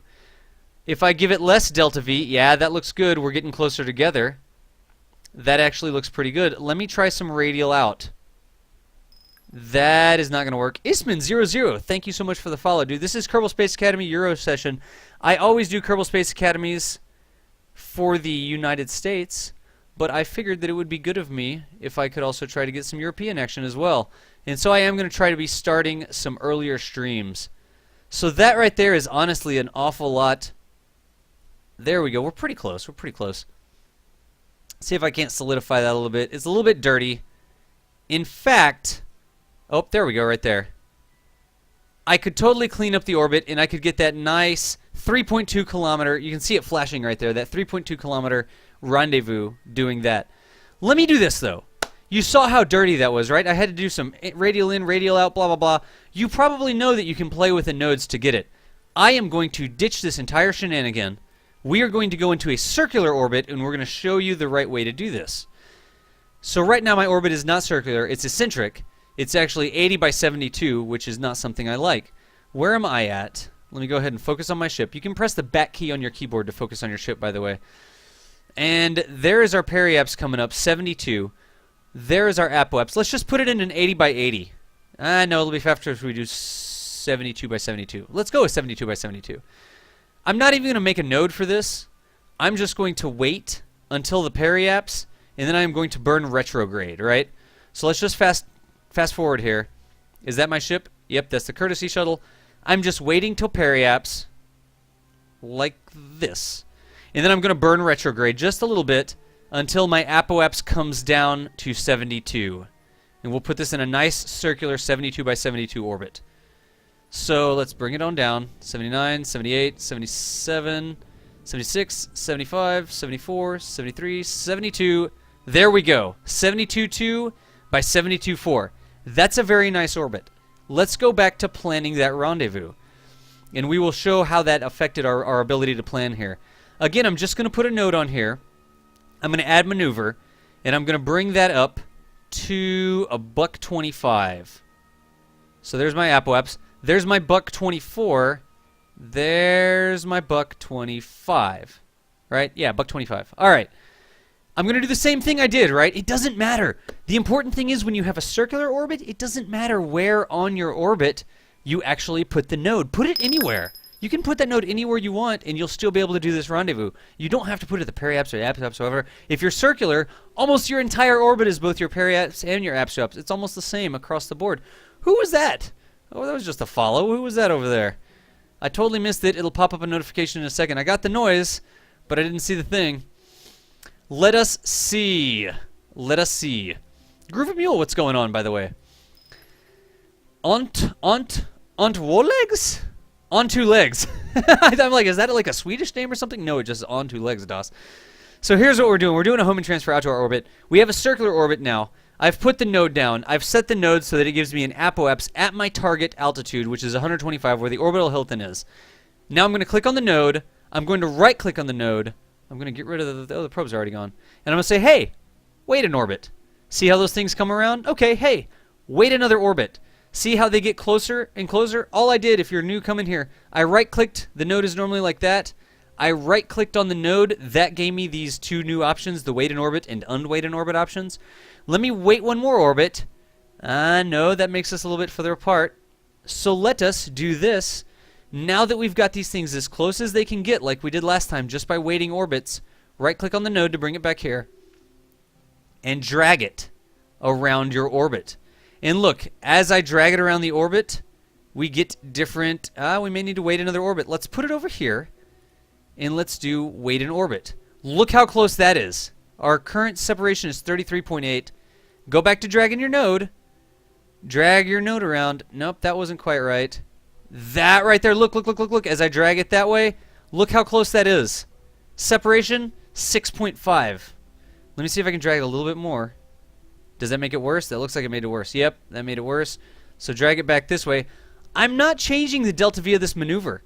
If I give it less delta V, yeah, that looks good. We're getting closer together. That actually looks pretty good. Let me try some radial out. That is not going to work. Isman00, thank you so much for the follow, dude. This is Kerbal Space Academy Euro session. I always do Kerbal Space Academies for the United States, but I figured that it would be good of me if I could also try to get some European action as well. And so I am going to try to be starting some earlier streams. So that right there is honestly an awful lot. There we go. We're pretty close. We're pretty close. See if I can't solidify that a little bit. It's a little bit dirty. In fact, oh, there we go, right there. I could totally clean up the orbit, and I could get that nice 3.2 kilometer. You can see it flashing right there. That 3.2 kilometer rendezvous doing that. Let me do this, though. You saw how dirty that was, right? I had to do some radial in, radial out, blah, blah, blah. You probably know that you can play with the nodes to get it. I am going to ditch this entire shenanigan. We are going to go into a circular orbit, and we're going to show you the right way to do this. So right now my orbit is not circular, it's eccentric. It's actually 80 by 72, which is not something I like. Where am I at? Let me go ahead and focus on my ship. You can press the back key on your keyboard to focus on your ship, by the way. And there is our periaps coming up, 72. There is our apoaps. Let's just put it in an 80 by 80. No, it'll be faster if we do 72 by 72. Let's go with 72 by 72. I'm not even going to make a node for this. I'm just going to wait until the periaps, and then I'm going to burn retrograde, right? So let's just fast forward here. Is that my ship? Yep, that's the courtesy shuttle. I'm just waiting till periaps, like this. And then I'm going to burn retrograde just a little bit until my apoaps comes down to 72. And we'll put this in a nice circular 72 by 72 orbit. So let's bring it on down. 79, 78, 77, 76, 75, 74, 73, 72. There we go. 72.2 by 72.4. That's a very nice orbit. Let's go back to planning that rendezvous. And we will show how that affected our ability to plan here. Again, I'm just going to put a node on here. I'm going to add maneuver. And I'm going to bring that up to a buck 25. So there's my apoaps. There's my buck 24. There's my buck 25. Right? Yeah, buck 25. All right. I'm going to do the same thing I did, right? It doesn't matter. The important thing is when you have a circular orbit, it doesn't matter where on your orbit you actually put the node. Put it anywhere. You can put that node anywhere you want, and you'll still be able to do this rendezvous. You don't have to put it at the periaps or apoaps, however. If you're circular, almost your entire orbit is both your periaps and your apoaps. It's almost the same across the board. Who was that? Oh, that was just a follow. Who was that over there? I totally missed it. It'll pop up a notification in a second. I got the noise, but I didn't see the thing. Let us see. Let us see. Groovy Mule, what's going on, by the way? Ont Wolegs? On two legs. I'm like, is that like a Swedish name or something? No, it's just on two legs, DOS. So here's what we're doing. We're doing a Hohmann transfer out to our orbit. We have a circular orbit now. I've put the node down. I've set the node so that it gives me an apoaps at my target altitude, which is 125, where the orbital Hilton is. Now I'm going to click on the node. I'm going to right-click on the node. I'm going to get rid of the probe's already gone. And I'm going to say, hey, wait an orbit. See how those things come around? Okay, hey, wait another orbit. See how they get closer and closer? All I did, if you're new coming here, I right-clicked. The node is normally like that. I right-clicked on the node. That gave me these two new options, the wait in orbit and unwait in orbit options. Let me wait one more orbit. No, that makes us a little bit further apart. So let us do this. Now that we've got these things as close as they can get, like we did last time, just by waiting orbits, right-click on the node to bring it back here, and drag it around your orbit. And look, as I drag it around the orbit, we get different... we may need to wait another orbit. Let's put it over here, and let's do wait in orbit. Look how close that is. Our current separation is 33.8. Go back to dragging your node. Drag your node around. Nope, that wasn't quite right. That right there, look, look, look, look, look. As I drag it that way, look how close that is. Separation, 6.5. Let me see if I can drag it a little bit more. Does that make it worse? That looks like it made it worse. Yep, that made it worse. So drag it back this way. I'm not changing the delta V of this maneuver.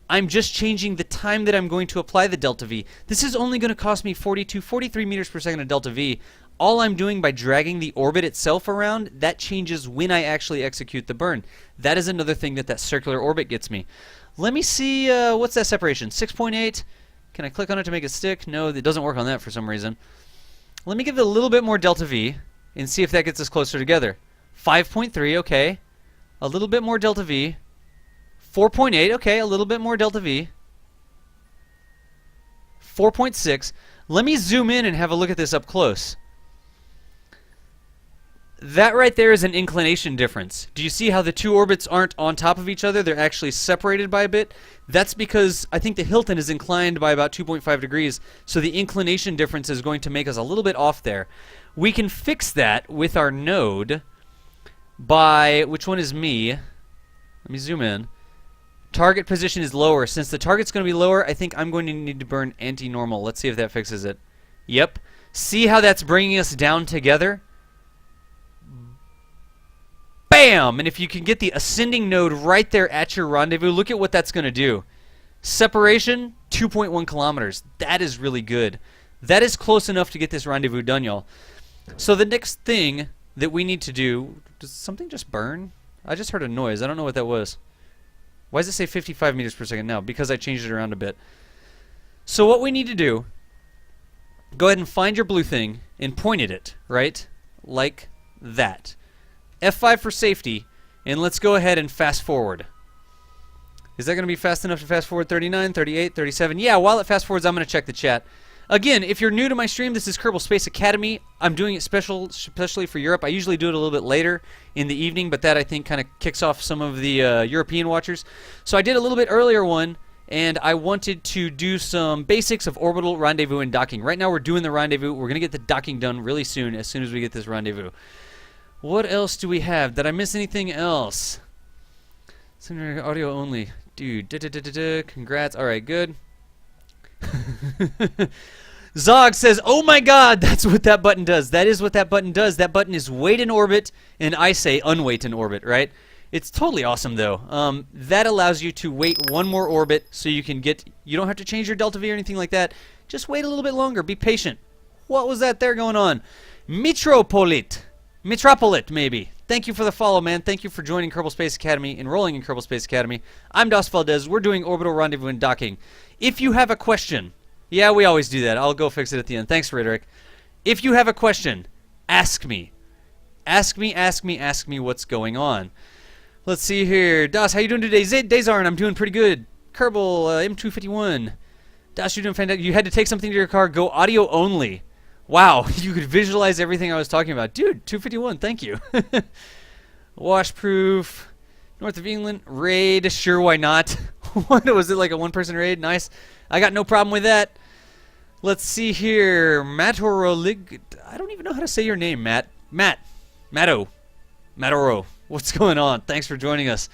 I'm just changing the time that I'm going to apply the delta V. This is only going to cost me 43 meters per second of delta V. All I'm doing by dragging the orbit itself around, that changes when I actually execute the burn. That is another thing that circular orbit gets me. Let me see, what's that separation? 6.8? Can I click on it to make it stick? No, it doesn't work on that for some reason. Let me give it a little bit more delta V and see if that gets us closer together. 5.3, okay. A little bit more delta V. 4.8, okay, a little bit more delta V. 4.6. Let me zoom in and have a look at this up close. That right there is an inclination difference. Do you see how the two orbits aren't on top of each other? They're actually separated by a bit. That's because I think the Hilton is inclined by about 2.5 degrees, so the inclination difference is going to make us a little bit off there. We can fix that with our node by, which one is me? Let me zoom in. Target position is lower. Since the target's going to be lower, I think I'm going to need to burn anti-normal. Let's see if that fixes it. Yep. See how that's bringing us down together? Bam! And if you can get the ascending node right there at your rendezvous, look at what that's going to do. Separation, 2.1 kilometers. That is really good. That is close enough to get this rendezvous done, y'all. So the next thing that we need to do... Does something just burn? I just heard a noise. I don't know what that was. Why does it say 55 meters per second now? Because I changed it around a bit. So what we need to do... Go ahead and find your blue thing and point at it, right? Like that. F5 for safety, and let's go ahead and fast forward. Is that going to be fast enough to fast forward 39, 38, 37? Yeah, while it fast forwards, I'm going to check the chat. Again, if you're new to my stream, this is Kerbal Space Academy. I'm doing it especially for Europe. I usually do it a little bit later in the evening, but that I think kind of kicks off some of the European watchers. So I did a little bit earlier one, and I wanted to do some basics of orbital rendezvous and docking. Right now we're doing the rendezvous. We're going to get the docking done really soon as we get this rendezvous. What else do we have? Did I miss anything else? Audio only. Dude, congrats. Alright, good. Zog says, oh my god, that's what that button does. That is what that button does. That button is wait in orbit, and I say unwait in orbit, right? It's totally awesome, though. That allows you to wait one more orbit so you can get... You don't have to change your delta V or anything like that. Just wait a little bit longer. Be patient. What was that there going on? Metropolit, maybe. Thank you for the follow, man. Thank you for joining Kerbal Space Academy, enrolling in Kerbal Space Academy. I'm Dos Valdez. We're doing orbital rendezvous and docking. If you have a question... Yeah, we always do that. I'll go fix it at the end. Thanks, Frederick. If you have a question, ask me. Ask me what's going on. Let's see here. Das, how you doing today? Dazarn, I'm doing pretty good. Kerbal, M251. Das, you're doing fantastic. You had to take something to your car. Go audio only. Wow, you could visualize everything I was talking about. Dude, 251, thank you. Washproof. North of England. Raid. Sure, why not? What was it, like a one-person raid? Nice. I got no problem with that. Let's see here. Matorolig. I don't even know how to say your name, Matt. Matto. What's going on? Thanks for joining us.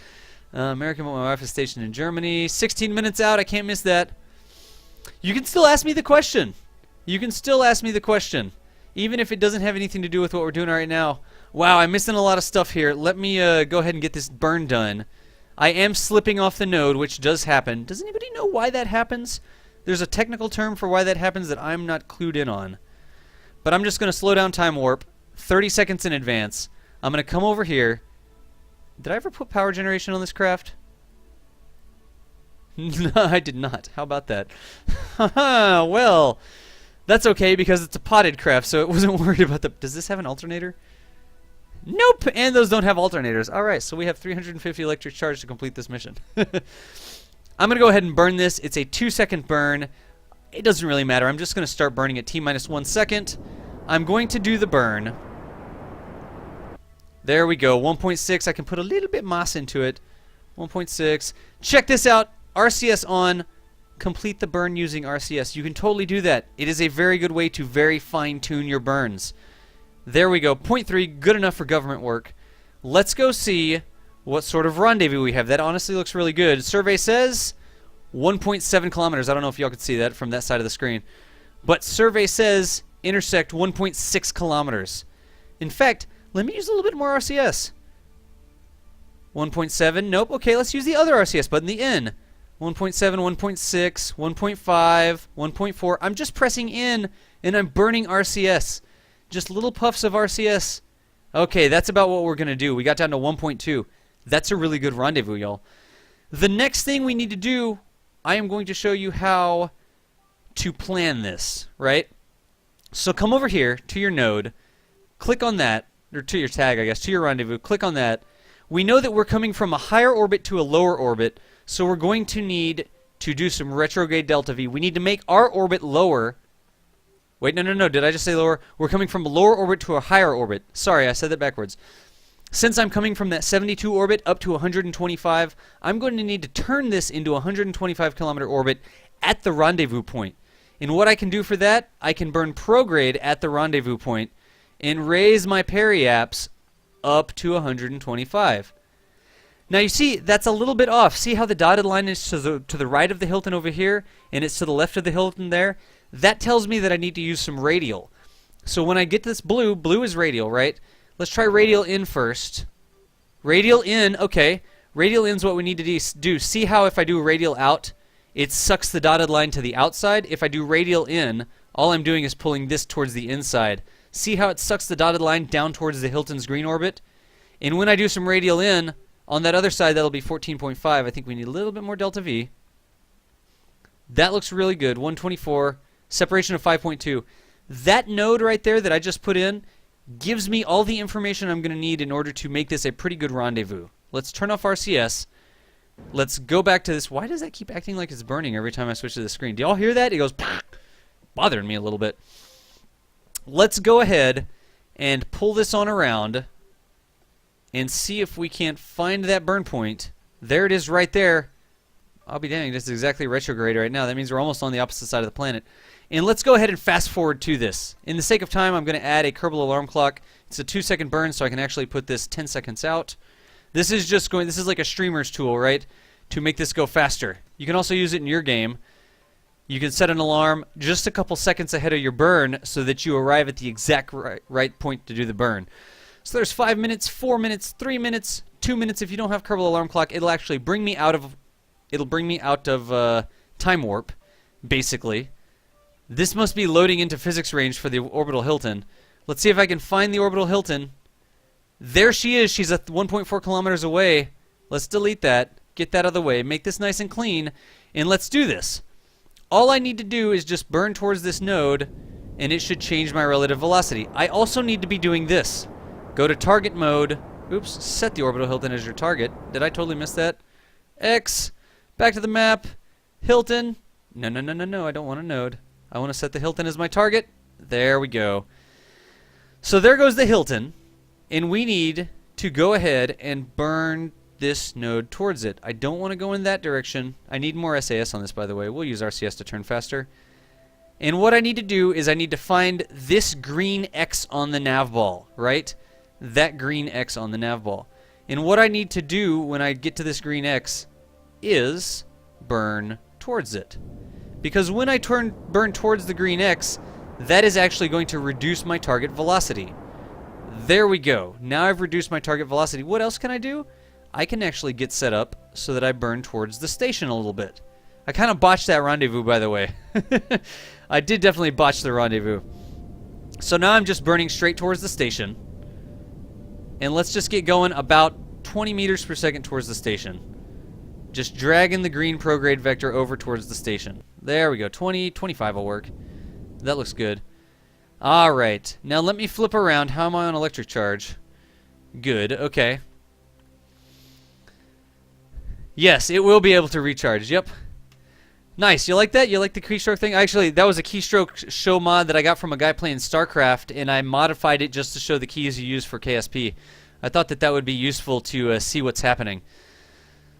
American, my wife is stationed in Germany. 16 minutes out. I can't miss that. You can still ask me the question. Even if it doesn't have anything to do with what we're doing right now. Wow, I'm missing a lot of stuff here. Let me go ahead and get this burn done. I am slipping off the node, which does happen. Does anybody know why that happens? There's a technical term for why that happens that I'm not clued in on. But I'm just going to slow down time warp 30 seconds in advance. I'm going to come over here. Did I ever put power generation on this craft? No, I did not. How about that? Haha, well, that's okay because it's a potted craft, so it wasn't worried about the... Does this have an alternator? Nope, and those don't have alternators. Alright, so we have 350 electric charge to complete this mission. I'm going to go ahead and burn this. It's a 2-second burn. It doesn't really matter. I'm just going to start burning at T-1 second. I'm going to do the burn. There we go, 1.6. I can put a little bit mass into it. 1.6. Check this out. RCS on. Complete the burn using RCS. You can totally do that. It is a very good way to very fine-tune your burns. There we go. 0.3, good enough for government work. Let's go see what sort of rendezvous we have. That honestly looks really good. Survey says 1.7 kilometers. I don't know if y'all could see that from that side of the screen. But survey says intersect 1.6 kilometers. In fact, let me use a little bit more RCS. 1.7, nope. Okay, let's use the other RCS button, the N. 1.7, 1.6, 1.5, 1.4. I'm just pressing in, and I'm burning RCS. Just little puffs of RCS. Okay, that's about what we're going to do. We got down to 1.2. That's a really good rendezvous, y'all. The next thing we need to do, I am going to show you how to plan this, right? So come over here to your node, click on that, or to your tag, I guess, to your rendezvous, click on that. We know that we're coming from a higher orbit to a lower orbit, so we're going to need to do some retrograde delta V. We need to make our orbit lower. Wait, no, did I just say lower? We're coming from a lower orbit to a higher orbit. Sorry, I said that backwards. Since I'm coming from that 72 orbit up to 125, I'm going to need to turn this into a 125 kilometer orbit at the rendezvous point. And what I can do for that, I can burn prograde at the rendezvous point and raise my periaps up to 125. Now you see, that's a little bit off. See how the dotted line is to the right of the Hilton over here, and it's to the left of the Hilton there? That tells me that I need to use some radial. So when I get this blue is radial, right? Let's try radial in first. Radial in, okay. Radial in's what we need to do. See how if I do radial out, it sucks the dotted line to the outside? If I do radial in, all I'm doing is pulling this towards the inside. See how it sucks the dotted line down towards the Hilton's green orbit? And when I do some radial in, on that other side, that'll be 14.5. I think we need a little bit more delta V. That looks really good. 124, separation of 5.2. That node right there that I just put in gives me all the information I'm going to need in order to make this a pretty good rendezvous. Let's turn off RCS. Let's go back to this. Why does that keep acting like it's burning every time I switch to the screen? Do y'all hear that? It goes bothering me a little bit. Let's go ahead and pull this on around and see if we can't find that burn point. There it is right there. I'll be dang, this is exactly retrograde right now. That means we're almost on the opposite side of the planet. And let's go ahead and fast forward to this. In the sake of time, I'm going to add a Kerbal alarm clock. It's a 2-second burn, so I can actually put this 10 seconds out. This is just going, this is like a streamer's tool, right? To make this go faster. You can also use it in your game. You can set an alarm just a couple seconds ahead of your burn so that you arrive at the exact right point to do the burn. So there's 5 minutes, 4 minutes, 3 minutes, 2 minutes. If you don't have Kerbal alarm clock, it'll actually bring me out of time warp, basically. This must be loading into physics range for the orbital Hilton. Let's see if I can find the orbital Hilton. There she is. She's at 1.4 kilometers away. Let's delete that. Get that out of the way. Make this nice and clean. And let's do this. All I need to do is just burn towards this node, and it should change my relative velocity. I also need to be doing this. Go to target mode. Oops, set the orbital Hilton as your target. Did I totally miss that? X. Back to the map. Hilton. No, no, no, no, no. I don't want a node. I want to set the Hilton as my target. There we go. So there goes the Hilton. And we need to go ahead and burn this node towards it. I don't want to go in that direction. I need more SAS on this, by the way. We'll use RCS to turn faster. And what I need to do is I need to find this green X on the nav ball, right? That green X on the nav ball. And what I need to do when I get to this green X is burn towards it. Because when I burn towards the green X, that is actually going to reduce my target velocity. There we go. Now I've reduced my target velocity. What else can I do? I can actually get set up so that I burn towards the station a little bit. I kind of botched that rendezvous, by the way. I did definitely botch the rendezvous. So now I'm just burning straight towards the station. And let's just get going about 20 meters per second towards the station. Just dragging the green prograde vector over towards the station. There we go. 20, 25 will work. That looks good. Alright. Now let me flip around. How am I on electric charge? Good. Okay. Yes, it will be able to recharge. Yep. Nice. You like that? You like the keystroke thing? Actually, that was a keystroke show mod that I got from a guy playing StarCraft, and I modified it just to show the keys you use for KSP. I thought that that would be useful to see what's happening.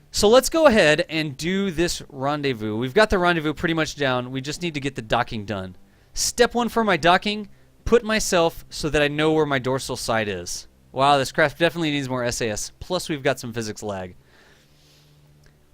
So let's go ahead and do this rendezvous. We've got the rendezvous pretty much down. We just need to get the docking done. Step 1 for my docking, put myself so that I know where my dorsal side is. Wow, this craft definitely needs more SAS. Plus, we've got some physics lag.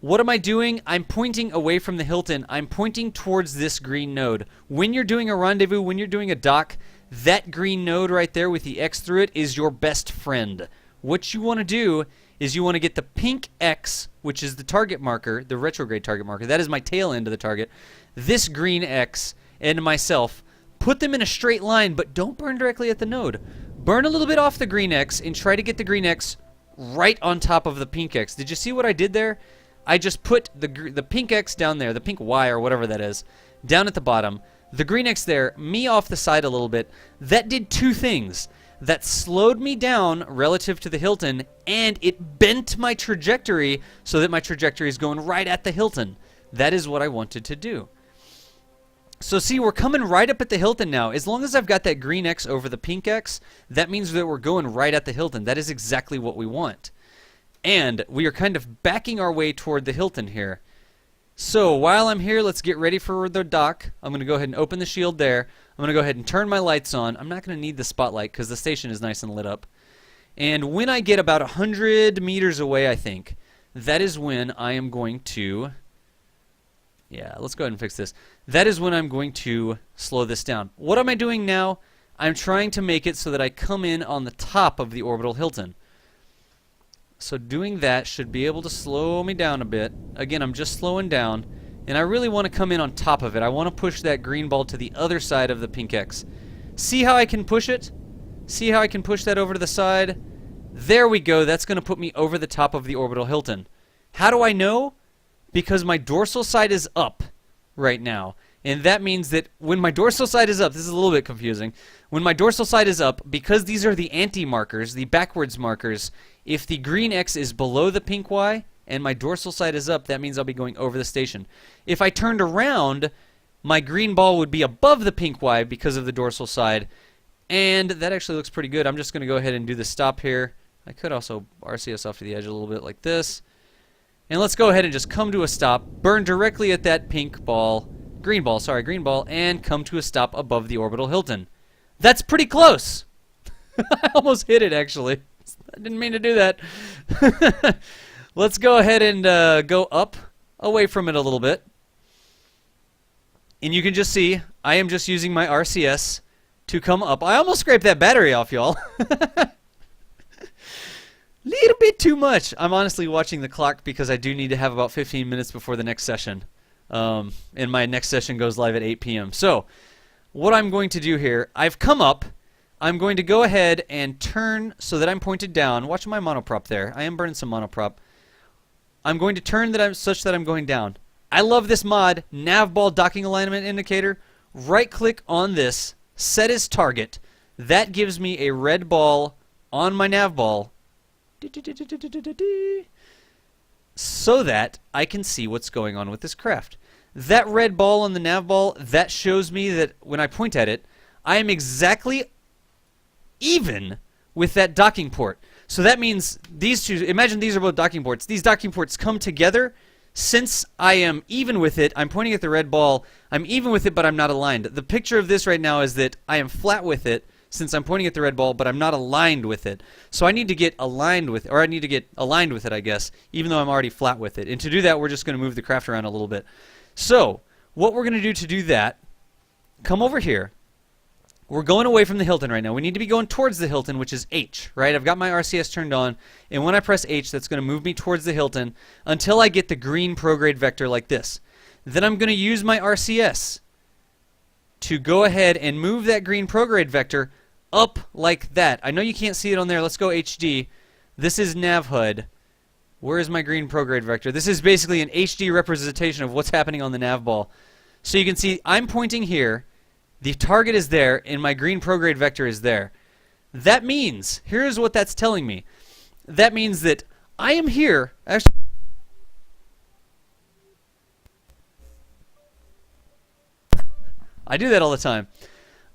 What am I doing? I'm pointing away from the Hilton. I'm pointing towards this green node. When you're doing a rendezvous, when you're doing a dock, that green node right there with the X through it is your best friend. What you want to do is you want to get the pink X, which is the target marker, the retrograde target marker. That is my tail end of the target. This green X and myself, put them in a straight line, but don't burn directly at the node. Burn a little bit off the green X and try to get the green X right on top of the pink X. Did you see what I did there? I just put the pink X down there, the pink Y or whatever that is, down at the bottom. The green X there, me off the side a little bit. That did two things. That slowed me down relative to the Hilton, and it bent my trajectory so that my trajectory is going right at the Hilton. That is what I wanted to do. So see, we're coming right up at the Hilton now. As long as I've got that green X over the pink X, that means that we're going right at the Hilton. That is exactly what we want. And we are kind of backing our way toward the Hilton here. So while I'm here, let's get ready for the dock. I'm going to go ahead and open the shield there. I'm going to go ahead and turn my lights on. I'm not going to need the spotlight because the station is nice and lit up. And when I get about 100 meters away, I think, that is when I am going to... Yeah, let's go ahead and fix this. That is when I'm going to slow this down. What am I doing now? I'm trying to make it so that I come in on the top of the orbital Hilton. So doing that should be able to slow me down a bit. Again, I'm just slowing down. And I really want to come in on top of it. I want to push that green ball to the other side of the pink X. See how I can push it? See how I can push that over to the side? There we go. That's going to put me over the top of the orbital Hilton. How do I know? Because my dorsal side is up right now. And that means that when my dorsal side is up, this is a little bit confusing. When my dorsal side is up, because these are the anti-markers, the backwards markers, if the green X is below the pink Y and my dorsal side is up, that means I'll be going over the station. If I turned around, my green ball would be above the pink Y because of the dorsal side. And that actually looks pretty good. I'm just going to go ahead and do the stop here. I could also RCS off to the edge a little bit like this. And let's go ahead and just come to a stop, burn directly at that pink ball, green ball, and come to a stop above the orbital Hilton. That's pretty close. I almost hit it, actually. I didn't mean to do that. Let's go ahead and go up, away from it a little bit. And you can just see, I am just using my RCS to come up. I almost scraped that battery off, y'all. Little bit too much. I'm honestly watching the clock because I do need to have about 15 minutes before the next session. And my next session goes live at 8 p.m. So, what I'm going to do here, I've come up. I'm going to go ahead and turn so that I'm pointed down. Watch my monoprop there. I am burning some monoprop. I'm going to turn such that I'm going down. I love this mod, Navball Docking Alignment Indicator. Right-click on this, set as target. That gives me a red ball on my navball. So that I can see what's going on with this craft. That red ball on the nav ball, that shows me that when I point at it, I am exactly even with that docking port. So that means these two, imagine these are both docking ports. These docking ports come together. Since I am even with it, I'm pointing at the red ball, I'm even with it, but I'm not aligned. The picture of this right now is that I am flat with it, since I'm pointing at the red ball, but I'm not aligned with it. So I need to get aligned with, or I need to get aligned with it, I guess, even though I'm already flat with it. And to do that, we're just going to move the craft around a little bit. So, what we're going to do to do that, come over here. We're going away from the Hilton right now. We need to be going towards the Hilton, which is H, right? I've got my RCS turned on, and when I press H, that's going to move me towards the Hilton until I get the green prograde vector like this. Then I'm going to use my RCS to go ahead and move that green prograde vector up like that. I know you can't see it on there. Let's go HD. This is nav HUD. Where is my green prograde vector? This is basically an HD representation of what's happening on the nav ball. So you can see I'm pointing here. The target is there, and my green prograde vector is there. That means, here's what that's telling me. That means that I am here. Actually, I do that all the time.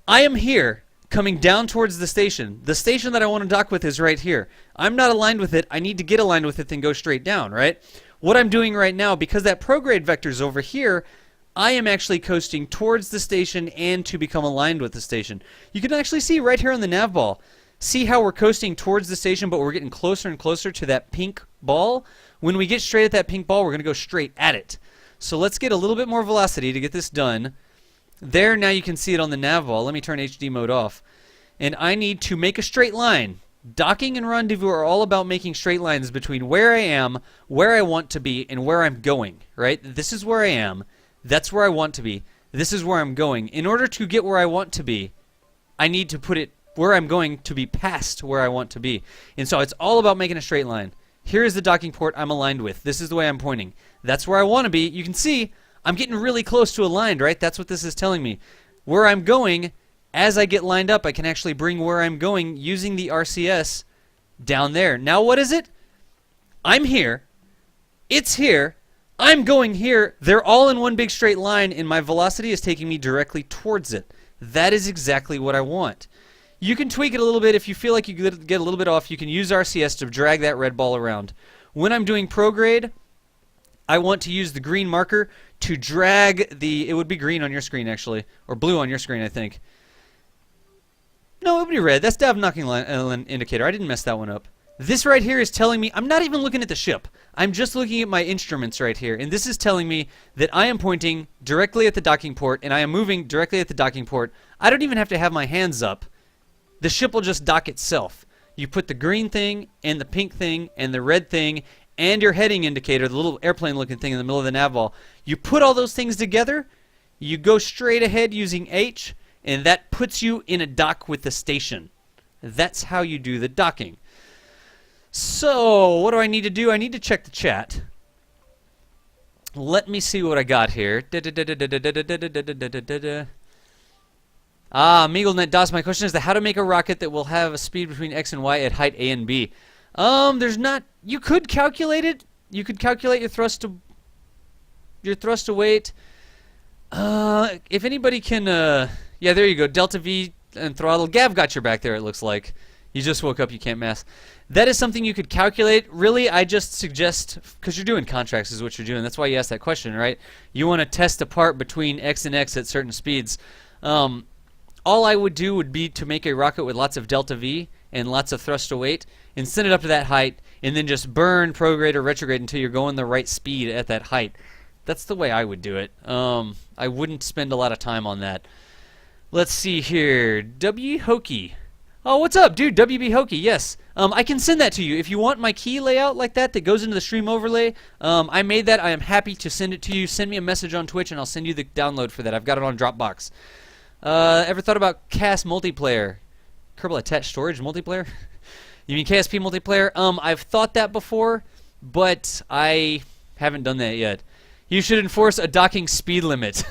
I am here, coming down towards the station. The station that I want to dock with is right here. I'm not aligned with it. I need to get aligned with it, then go straight down, right? What I'm doing right now, because that prograde vector is over here, I am actually coasting towards the station and to become aligned with the station. You can actually see right here on the nav ball. See how we're coasting towards the station, but we're getting closer and closer to that pink ball? When we get straight at that pink ball, we're going to go straight at it. So let's get a little bit more velocity to get this done. There, now you can see it on the nav ball. Let me turn HD mode off. And I need to make a straight line. Docking and rendezvous are all about making straight lines between where I am, where I want to be, and where I'm going, right? This is where I am. That's where I want to be. This is where I'm going. In order to get where I want to be, I need to put it where I'm going to be past where I want to be. And so it's all about making a straight line. Here is the docking port I'm aligned with. This is the way I'm pointing. That's where I want to be. You can see I'm getting really close to aligned, right? That's what this is telling me. Where I'm going, as I get lined up, I can actually bring where I'm going using the RCS down there. Now what is it? I'm here. It's here. I'm going here. They're all in one big straight line, and my velocity is taking me directly towards it. That is exactly what I want. You can tweak it a little bit. If you feel like you get a little bit off, you can use RCS to drag that red ball around. When I'm doing prograde, I want to use the green marker to drag the... It would be green on your screen, actually. Or blue on your screen, I think. No, it would be red. That's Nav Knocking Line Indicator. I didn't mess that one up. This right here is telling me... I'm not even looking at the ship. I'm just looking at my instruments right here. And this is telling me that I am pointing directly at the docking port, and I am moving directly at the docking port. I don't even have to have my hands up. The ship will just dock itself. You put the green thing and the pink thing and the red thing and your heading indicator, the little airplane looking thing in the middle of the nav ball. You put all those things together, you go straight ahead using H, and that puts you in a dock with the station. That's how you do the docking. So, what do I need to do? I need to check the chat. Let me see what I got here. MeagleNet DOS, my question is how to make a rocket that will have a speed between X and Y at height A and B. There's not... You could calculate it. You could calculate your thrust to weight. If anybody can... yeah, there you go. Delta V and throttle. Gav got your back there, it looks like. You just woke up, you can't math. That is something you could calculate. Really, I just suggest, because you're doing contracts is what you're doing. That's why you asked that question, right? You want to test apart between X and X at certain speeds. All I would do would be to make a rocket with lots of delta V and lots of thrust to weight and send it up to that height and then just burn, prograde, or retrograde until you're going the right speed at that height. That's the way I would do it. I wouldn't spend a lot of time on that. Let's see here. W. Hokey. Oh, what's up, dude? WB Hokey, yes. I can send that to you. If you want my key layout like that goes into the stream overlay, I made that. I am happy to send it to you. Send me a message on Twitch, and I'll send you the download for that. I've got it on Dropbox. Ever thought about CAS multiplayer? Kerbal attached storage multiplayer? You mean KSP multiplayer? I've thought that before, but I haven't done that yet. You should enforce a docking speed limit.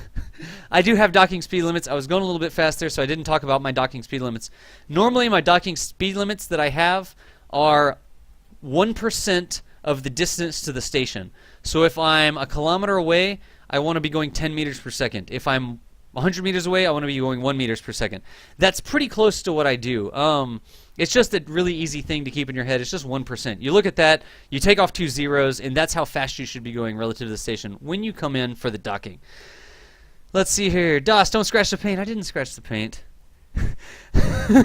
I do have docking speed limits. I was going a little bit faster, so I didn't talk about my docking speed limits. Normally, my docking speed limits that I have are 1% of the distance to the station. So if I'm a kilometer away, I want to be going 10 meters per second. If I'm 100 meters away, I want to be going 1 meters per second. That's pretty close to what I do. It's just a really easy thing to keep in your head. It's just 1%. You look at that, you take off 2 zeros, and that's how fast you should be going relative to the station when you come in for the docking. Let's see here. DOS, don't scratch the paint. I didn't scratch the paint.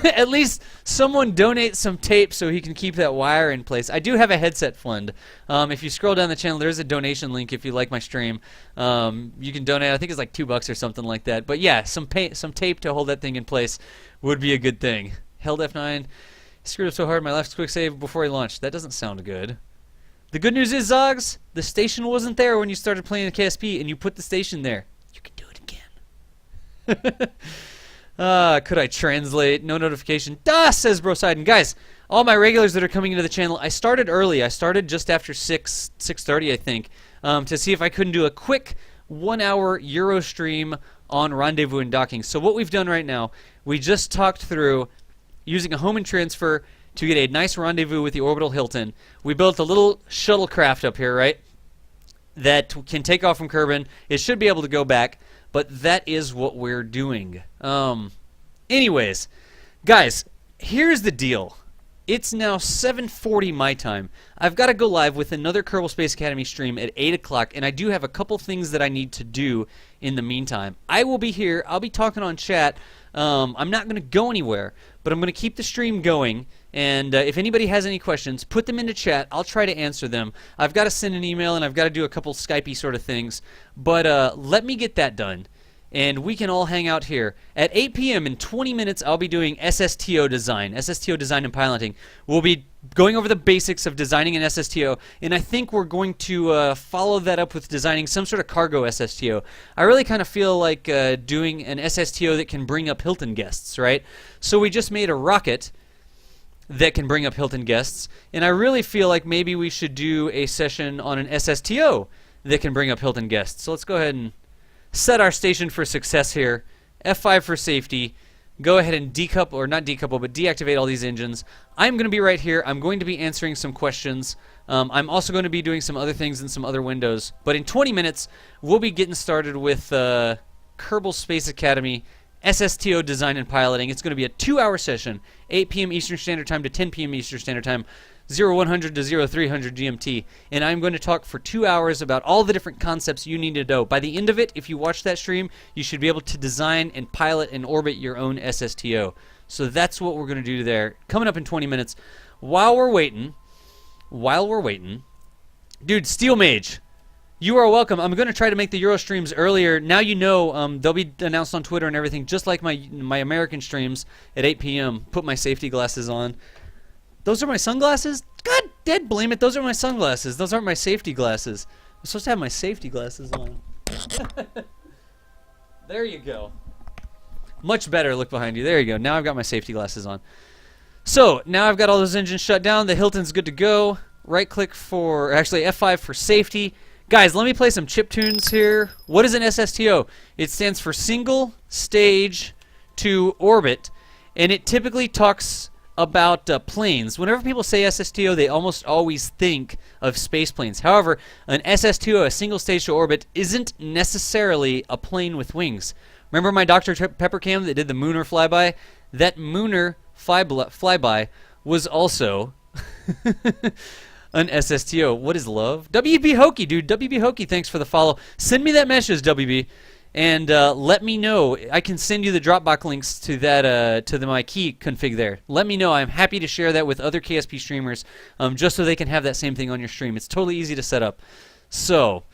At least someone donate some tape so he can keep that wire in place. I do have a headset fund. If you scroll down the channel, there's a donation link if you like my stream. You can donate. I think it's like $2 or something like that. But yeah, some tape to hold that thing in place would be a good thing. Held F9. Screwed up so hard my last quick save before he launched. That doesn't sound good. The good news is, Zogs, the station wasn't there when you started playing the KSP, and you put the station there. You can do it again. Could I translate? No notification. DOS, says Brosidon. Guys, all my regulars that are coming into the channel, I started early. I started just after 6:30, I think, to see if I couldn't do a quick 1-hour Euro stream on Rendezvous and docking. So what we've done right now, we just talked through using a home and transfer to get a nice rendezvous with the orbital Hilton. We built a little shuttlecraft up here, right, that can take off from Kerbin. It should be able to go back. But that is what we're doing. Anyways, guys, here's the deal. It's now 7:40 my time. I've got to go live with another Kerbal Space Academy stream at 8 o'clock, and I do have a couple things that I need to do in the meantime. I will be here. I'll be talking on chat. I'm not going to go anywhere, but I'm going to keep the stream going. And if anybody has any questions, put them into chat. I'll try to answer them. I've got to send an email, and I've got to do a couple Skypey sort of things. But let me get that done, and we can all hang out here. At 8 p.m. in 20 minutes, I'll be doing SSTO design and piloting. We'll be going over the basics of designing an SSTO, and I think we're going to follow that up with designing some sort of cargo SSTO. I really kind of feel like doing an SSTO that can bring up Hilton guests, right? So we just made a rocket that can bring up Hilton guests, and I really feel like maybe we should do a session on an SSTO that can bring up Hilton guests. So let's go ahead and set our station for success here. F5 for safety. Go ahead and decouple, or not decouple, but deactivate all these engines. I'm going to be right here. I'm going to be answering some questions. I'm also going to be doing some other things in some other windows. But in 20 minutes, we'll be getting started with Kerbal Space Academy SSTO design and piloting. It's going to be a 2-hour session, 8 p.m. Eastern Standard Time to 10 p.m. Eastern Standard Time, 0100 to 0300 GMT. And I'm going to talk for 2 hours about all the different concepts you need to know. By the end of it, if you watch that stream, you should be able to design and pilot and orbit your own SSTO. So that's what we're going to do there. Coming up in 20 minutes. While we're waiting, dude, Steel Mage, you are welcome. I'm going to try to make the Euro streams earlier. Now you know they'll be announced on Twitter and everything, just like my American streams at 8 p.m. Put my safety glasses on. Those are my sunglasses? God dead blame it, those are my sunglasses. Those aren't my safety glasses. I'm supposed to have my safety glasses on. There you go. Much better look behind you. There you go. Now I've got my safety glasses on. So, now I've got all those engines shut down. The Hilton's good to go. Right click for, actually F5 for safety. Guys, let me play some chip tunes here. What is an SSTO? It stands for Single Stage to Orbit, and it typically talks about planes. Whenever people say SSTO, they almost always think of space planes. However, an SSTO, a single stage to orbit, isn't necessarily a plane with wings. Remember my Dr. Pepper cam that did the Mooner flyby? That Mooner flyby was also an SSTO. What is love? WB Hokey, dude. WB Hokey, thanks for the follow. Send me that message, WB. And let me know. I can send you the Dropbox links to that my key config there. Let me know. I'm happy to share that with other KSP streamers, just so they can have that same thing on your stream. It's totally easy to set up. So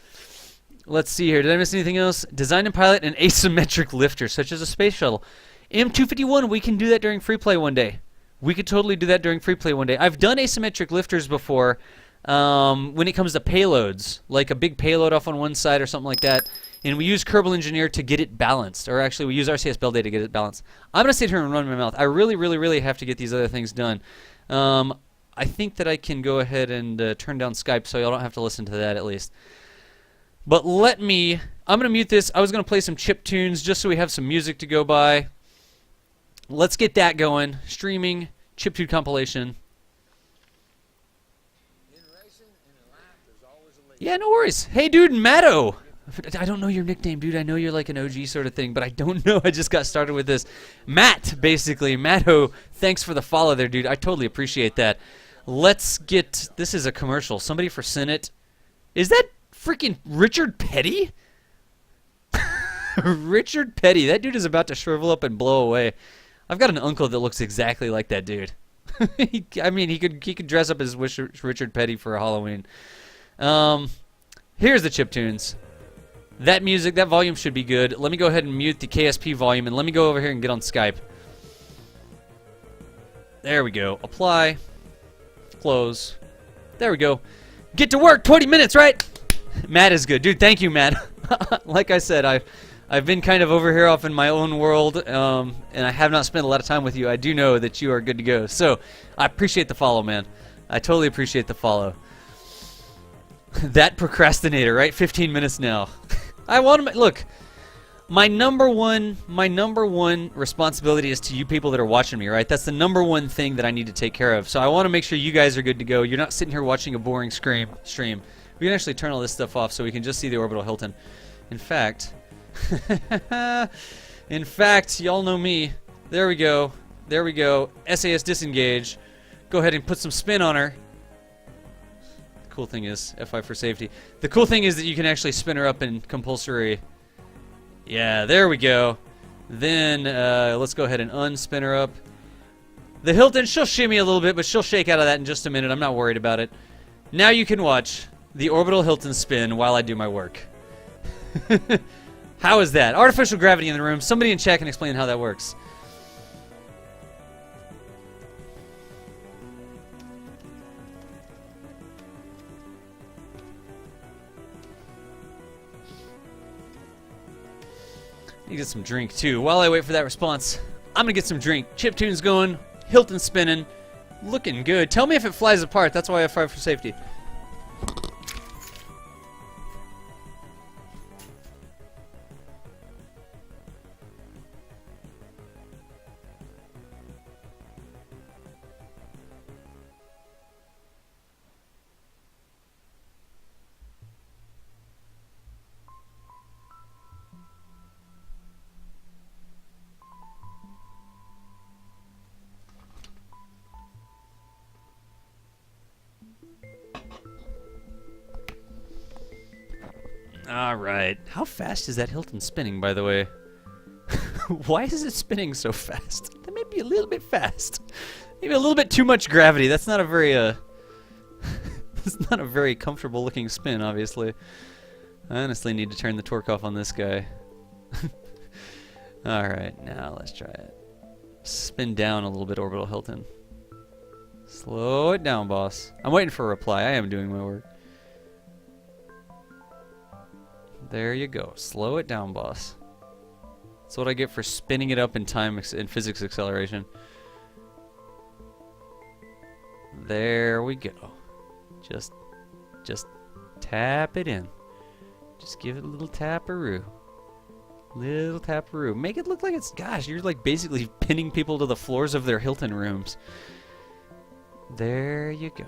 let's see here. Did I miss anything else? Design and pilot an asymmetric lifter, such as a space shuttle. M251. We can do that during free play one day. We could totally do that during free play one day. I've done asymmetric lifters before. When it comes to payloads, like a big payload off on one side or something like that. And we use Kerbal Engineer to get it balanced. Or actually, we use RCS Build Day to get it balanced. I'm going to sit here and run my mouth. I really, really, really have to get these other things done. I think that I can go ahead and turn down Skype so y'all don't have to listen to that at least. But let me... I'm going to mute this. I was going to play some chip tunes just so we have some music to go by. Let's get that going. Streaming, chiptune compilation. Yeah, no worries. Hey, dude, Matto. I don't know your nickname, dude. I know you're like an OG sort of thing, but I don't know. I just got started with this. Matt, basically. Matto, thanks for the follow there, dude. I totally appreciate that. Let's get... This is a commercial. Somebody for Senate. Is that freaking Richard Petty? Richard Petty. That dude is about to shrivel up and blow away. I've got an uncle that looks exactly like that dude. I mean, he could dress up as Richard Petty for Halloween. Here's the chiptunes. That music, that volume should be good. Let me go ahead and mute the KSP volume, and let me go over here and get on Skype. There we go. Apply. Close. There we go. Get to work. 20 minutes, right? Matt is good. Dude, thank you, Matt. Like I said, I've been kind of over here off in my own world, and I have not spent a lot of time with you. I do know that you are good to go. So, I appreciate the follow, man. I totally appreciate the follow. That procrastinator, right? 15 minutes now. I want to look. My number one responsibility is to you people that are watching me, right? That's the number one thing that I need to take care of. So I want to make sure you guys are good to go. You're not sitting here watching a boring stream. We can actually turn all this stuff off so we can just see the orbital Hilton. In fact, y'all know me. There we go. There we go. SAS disengage. Go ahead and put some spin on her. Cool thing is F5 for safety. The cool thing is that you can actually spin her up in compulsory. Yeah, there we go. Then let's go ahead and unspin her up. The Hilton, she'll shimmy a little bit, but she'll shake out of that in just a minute. I'm not worried about it. Now you can watch the orbital Hilton spin while I do my work. How is that? Artificial gravity in the room. Somebody in chat can explain how that works. You get some drink too. While I wait for that response, I'm gonna get some drink. Chiptune's going, Hilton spinning, looking good. Tell me if it flies apart. That's why I F5 for safety. Alright. How fast is that Hilton spinning, by the way? Why is it spinning so fast? That may be a little bit fast. Maybe a little bit too much gravity. That's not a very, that's not a very comfortable looking spin, obviously. I honestly need to turn the torque off on this guy. Alright, now let's try it. Spin down a little bit, orbital Hilton. Slow it down, boss. I'm waiting for a reply. I am doing my work. There you go. Slow it down, boss. That's what I get for spinning it up in time in physics acceleration. There we go. Just tap it in. Just give it a little taparoo. Little taparoo. Make it look like it's, gosh, you're like basically pinning people to the floors of their Hilton rooms. There you go.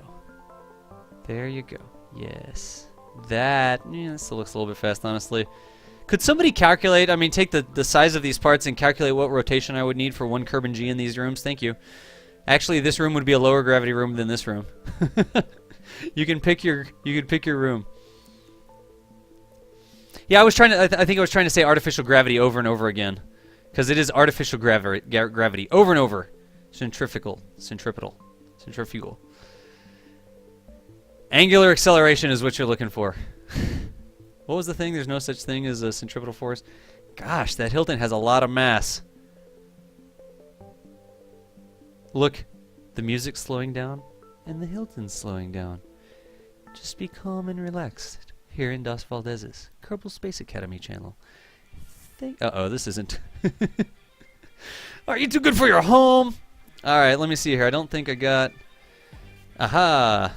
There you go. Yes. That, yeah, still looks a little bit fast, honestly. Could somebody calculate, I mean, take the size of these parts and calculate what rotation I would need for one Kerbal G in these rooms? Thank you. Actually, this room would be a lower gravity room than this room. You can pick your room. Yeah, I was trying to. I think I was trying to say artificial gravity over and over again, because it is artificial gravity over and over. Centrifugal. Angular acceleration is what you're looking for. What was the thing? There's no such thing as a centripetal force. Gosh, that Hilton has a lot of mass. Look, the music's slowing down, and the Hilton's slowing down. Just be calm and relaxed here in Dos Valdez's Kerbal Space Academy channel. Uh-oh, this isn't. Are you too good for your home? Alright, let me see here. I don't think I got... Aha!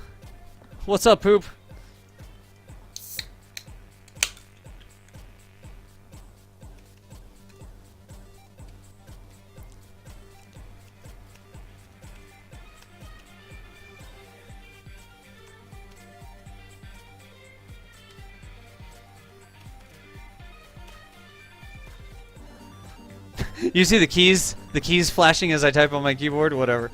What's up, poop? You see the keys flashing as I type on my keyboard? Whatever.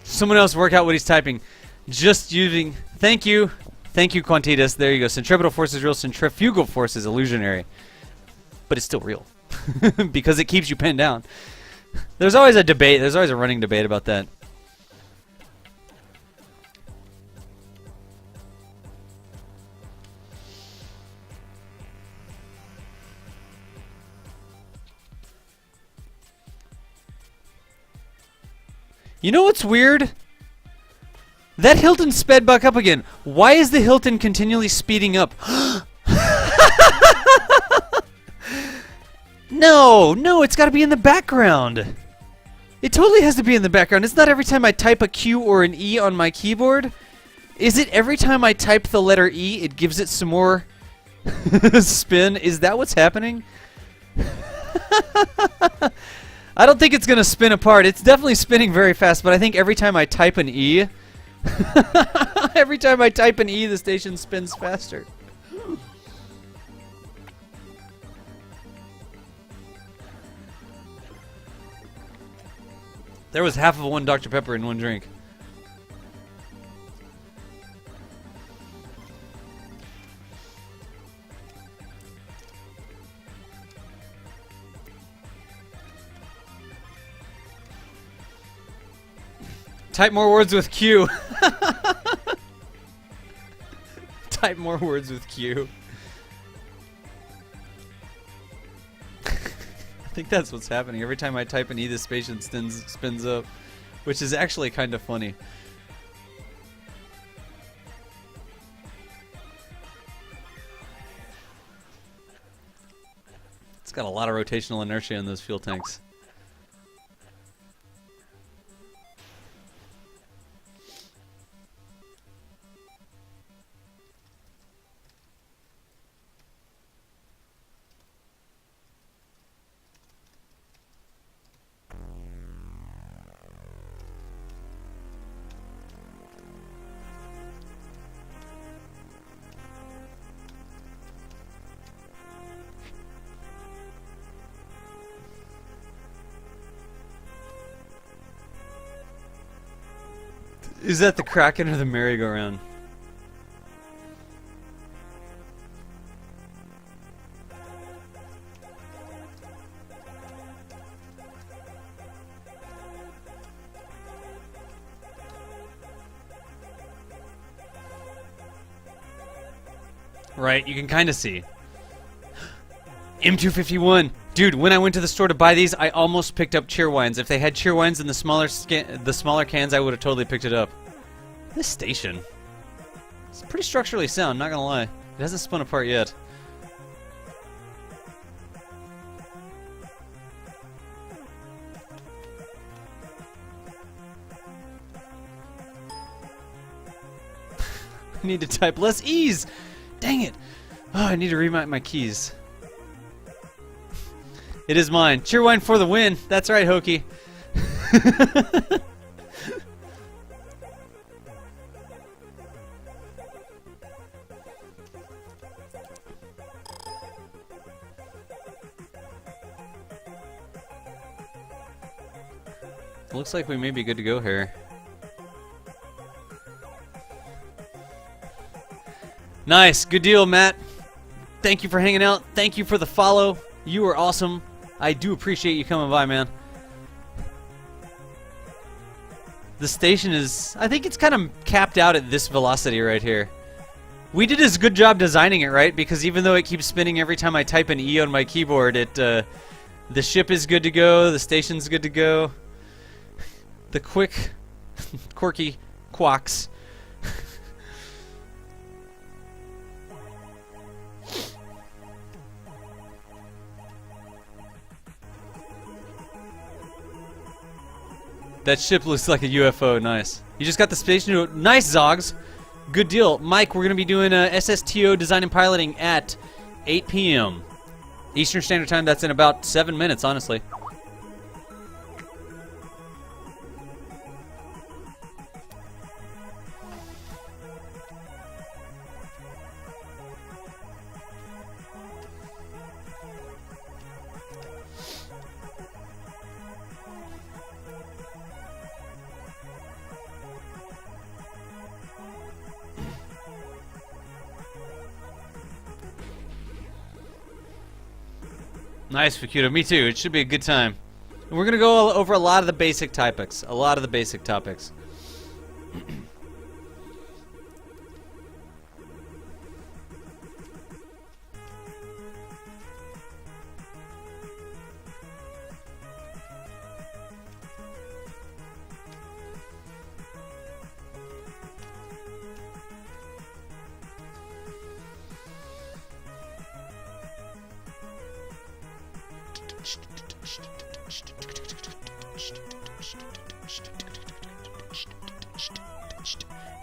Someone else work out what he's typing. Just using... Thank you. Thank you, Quantitas. There you go. Centripetal force is real. Centrifugal force is illusionary. But it's still real. Because it keeps you pinned down. There's always a debate. There's always a running debate about that. You know what's weird? That Hilton sped back up again. Why is the Hilton continually speeding up? No, it's got to be in the background. It totally has to be in the background. It's not every time I type a Q or an E on my keyboard. Is it every time I type the letter E, it gives it some more spin? Is that what's happening? I don't think it's going to spin apart. It's definitely spinning very fast, but I think every time I type an E, every time I type an E, the station spins faster. There was half of one Dr. Pepper in one drink. Type more words with Q. Type more words with Q. I think that's what's happening. Every time I type an E, the station spins up. Which is actually kind of funny. It's got a lot of rotational inertia in those fuel tanks. Is that the Kraken or the merry-go-round? Right, you can kind of see. M251. Dude, when I went to the store to buy these, I almost picked up Cheerwines. If they had Cheerwines in the smaller cans, I would have totally picked it up. This station. It's pretty structurally sound, not gonna lie. It hasn't spun apart yet. I need to type less E's! Dang it! Oh, I need to remount my keys. It is mine. Cheerwine for the win. That's right, Hokey. Looks like we may be good to go here. Nice. Good deal, Matt. Thank you for hanging out. Thank you for the follow. You are awesome. I do appreciate you coming by, man. The station is... I think it's kind of capped out at this velocity right here. We did a good job designing it, right? Because even though it keeps spinning every time I type an E on my keyboard, the ship is good to go. The station's good to go. The quirky quacks. That ship looks like a UFO. Nice. You just got the station. Nice, Zogs. Good deal. Mike, we're going to be doing SSTO design and piloting at 8 p.m. Eastern Standard Time. That's in about 7 minutes, honestly. Nice, Fakuta. Me too. It should be a good time. And we're going to go over a lot of the basic topics. A lot of the basic topics.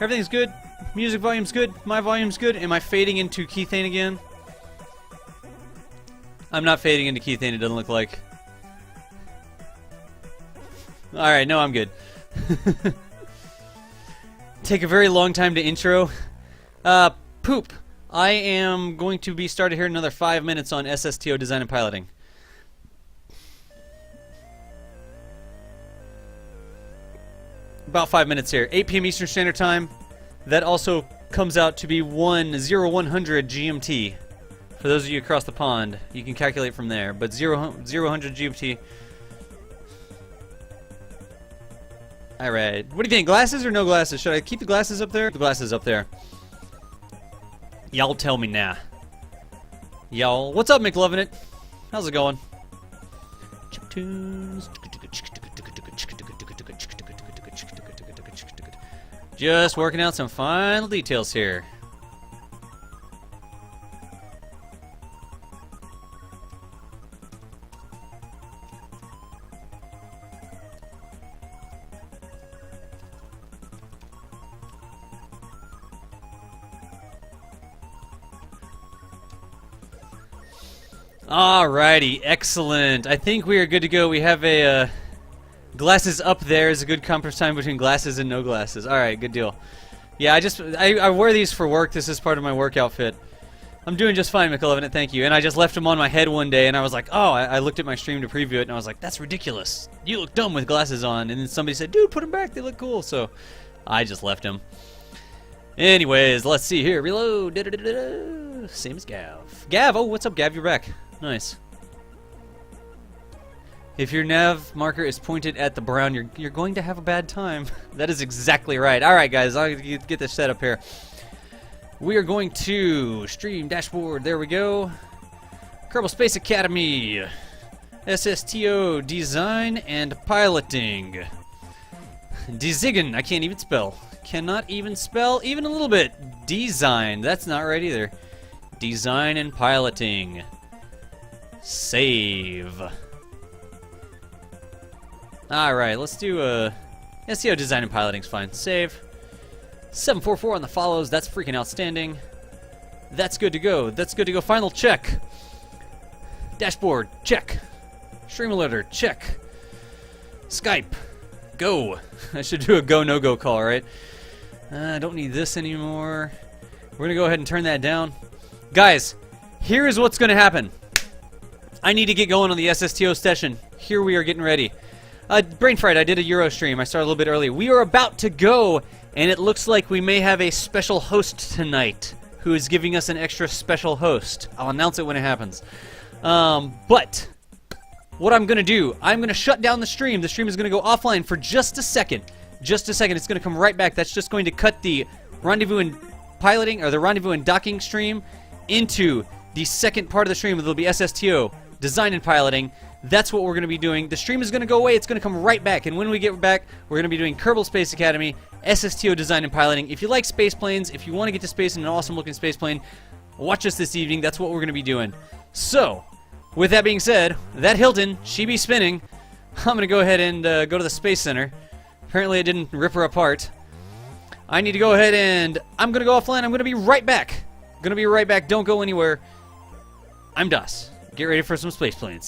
Everything's good. Music volume's good. My volume's good. Am I fading into Keithane again? I'm not fading into Keithane, it doesn't look like. Alright, no, I'm good. Take a very long time to intro. Poop. I am going to be started here in another 5 minutes on SSTO design and piloting. About 5 minutes here. 8 p.m. Eastern Standard Time. That also comes out to be 1:0100 GMT. For those of you across the pond, you can calculate from there. But 0000 GMT. Alright. What do you think? Glasses or no glasses? Should I keep the glasses up there? The glasses up there. Y'all tell me now. Y'all. What's up, McLovinit? How's it going? Chiptunes. Just working out some final details here. Alrighty, excellent. I think we are good to go. We have a glasses up there is a good compromise time between glasses and no glasses. Alright, good deal. Yeah, I wear these for work. This is part of my work outfit. I'm doing just fine, McLovin, thank you. And I just left them on my head one day, and I was like, oh, I looked at my stream to preview it, and I was like, that's ridiculous. You look dumb with glasses on. And then somebody said, dude, put them back. They look cool. So I just left him. Anyways, let's see here. Reload. Same as Gav. Gav, oh, what's up, Gav? You're back. Nice. If your nav marker is pointed at the brown, you're going to have a bad time. That is exactly right. All right, guys, I'll get this set up here. We are going to stream dashboard. There we go. Kerbal Space Academy. SSTO design and piloting. Design. I can't even spell. Cannot even spell even a little bit. Design. That's not right either. Design and piloting. Save. Alright, let's do SEO design and piloting's fine. Save. 744 on the follows. That's freaking outstanding. That's good to go. That's good to go. Final check. Dashboard. Check. Stream alerter. Check. Skype. Go. I should do a go, no-go call, right? I don't need this anymore. We're going to go ahead and turn that down. Guys, here is what's going to happen. I need to get going on the SSTO session. Here we are getting ready. Brain Fright, I did a Euro stream. I started a little bit early. We are about to go, and it looks like we may have a special host tonight who is giving us an extra special host. I'll announce it when it happens. But what I'm going to do, I'm going to shut down the stream. The stream is going to go offline for just a second. Just a second. It's going to come right back. That's just going to cut the Rendezvous and piloting, or the Rendezvous and docking stream into the second part of the stream. There'll be SSTO, design and piloting. That's what we're going to be doing. The stream is going to go away. It's going to come right back. And when we get back, we're going to be doing Kerbal Space Academy, SSTO design and piloting. If you like space planes, if you want to get to space in an awesome looking space plane, watch us this evening. That's what we're going to be doing. So, with that being said, that Hilton, she be spinning. I'm going to go ahead and go to the Space Center. Apparently I didn't rip her apart. I need to go ahead and I'm going to go offline. I'm going to be right back. Going to be right back. Don't go anywhere. I'm DOS. Get ready for some space planes.